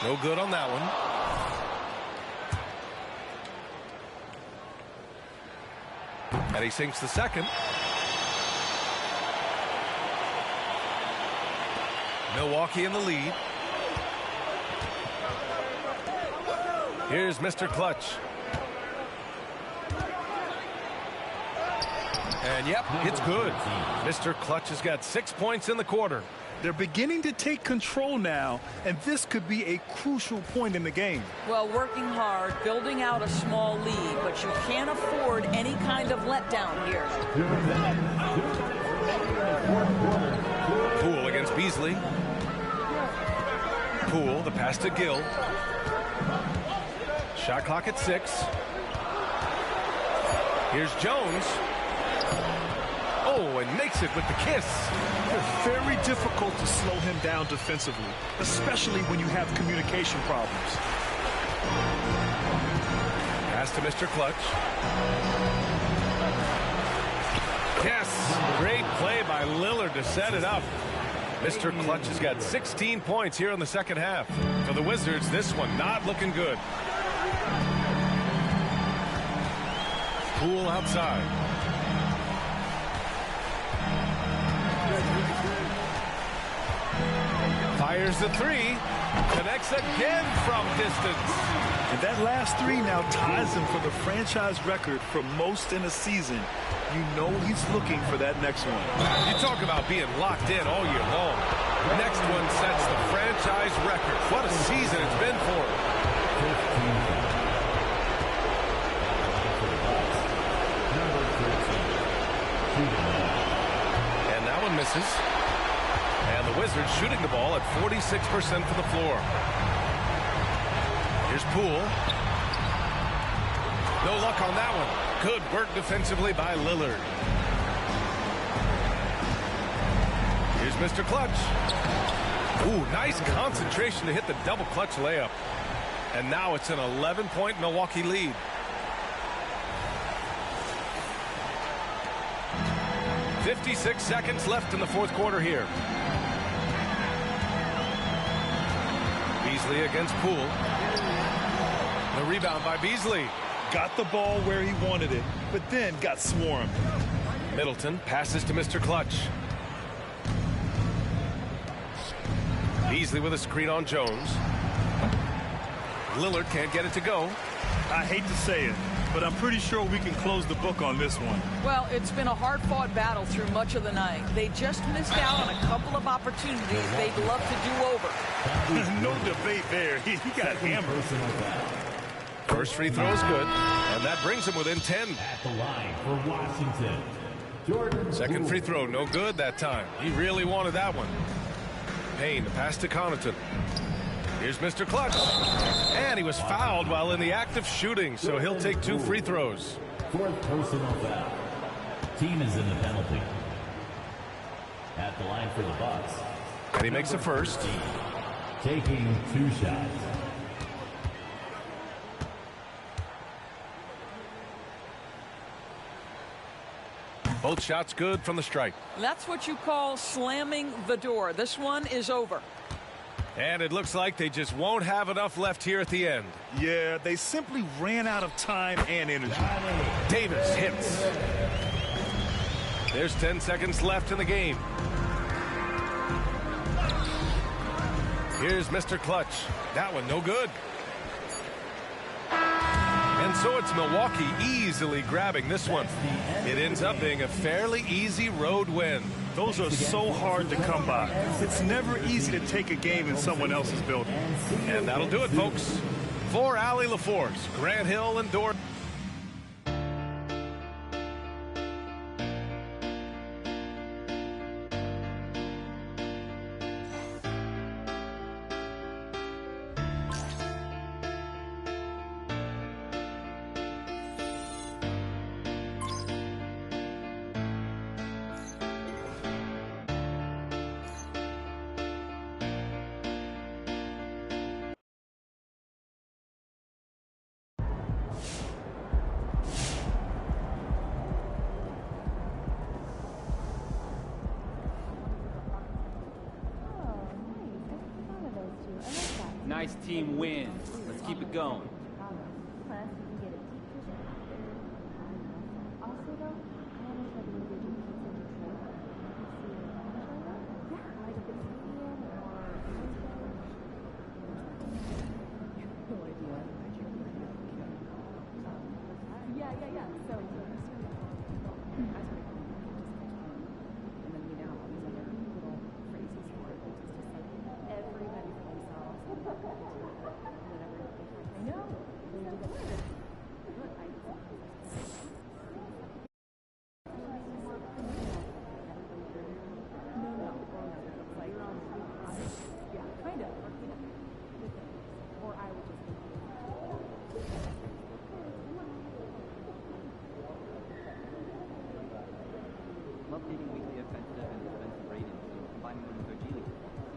No good on that one. And he sinks the second. Milwaukee in the lead. Here's Mr. Clutch. And yep, it's good. Mr. Clutch has got 6 points in the quarter. They're beginning to take control now, and this could be a crucial point in the game. Well, working hard, building out a small lead, but you can't afford any kind of letdown here. Poole against Beasley. Poole, the pass to Gill. Shot clock at 6. Here's Jones. Oh, and makes it with the kiss. It's very difficult to slow him down defensively, especially when you have communication problems. Pass to Mr. Clutch. Yes, great play by Lillard to set it up. Mr. Clutch has got 16 points here in the second half. For the Wizards, this one not looking good. Poole outside. Fires the three. Connects again from distance. And that last three now ties him for the franchise record for most in a season. You know he's looking for that next one. You talk about being locked in all year long. Next one sets the franchise record. What a season it's been for him. And that one misses. And the Wizards shooting the ball at 46% from the floor. Here's Poole. No luck on that one. Good work defensively by Lillard. Here's Mr. Clutch. Ooh, nice concentration to hit the double clutch layup. And now it's an 11-point Milwaukee lead. .56 seconds left in the fourth quarter here. Beasley against Poole. The rebound by Beasley. Got the ball where he wanted it, but then got swarmed. Middleton passes to Mr. Clutch. Beasley with a screen on Jones. Lillard can't get it to go. I hate to say it, but I'm pretty sure we can close the book on this one. Well, it's been a hard-fought battle through much of the night. They just missed out on a couple of opportunities they'd love to do over. No debate there. He got hammered. First free throw is good, and that brings him within 10. At the line for Washington, Jordan Second Poole. free throw, no good that time. He really wanted that one. Payne, the pass to Connaughton. Here's Mr. Clutch. And he was fouled while in the act of shooting, so he'll take 2 free throws. Fourth personal foul. Team is in the penalty. At the line for the Bucks. And he makes the first. Taking 2 shots. Both shots good from the strike. That's what you call slamming the door. This one is over. And it looks like they just won't have enough left here at the end. Yeah, they simply ran out of time and energy. Davis hits. There's 10 seconds left in the game. Here's Mr. Clutch. That one no good. And so it's Milwaukee easily grabbing this one. It ends up being a fairly easy road win. Those are so hard to come by. It's never easy to take a game in someone else's building. And that'll do it, folks. For Allie LaForce, Grant Hill, and Doris. nice team win. Let's keep it going. Love taking weekly offensive and defensive ratings and combining them with their G League performance.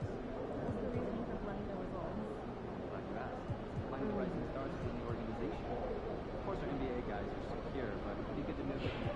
Glad you asked. Finding the rising stars within the organization. Of course, our NBA guys are secure, but it'd be good to know that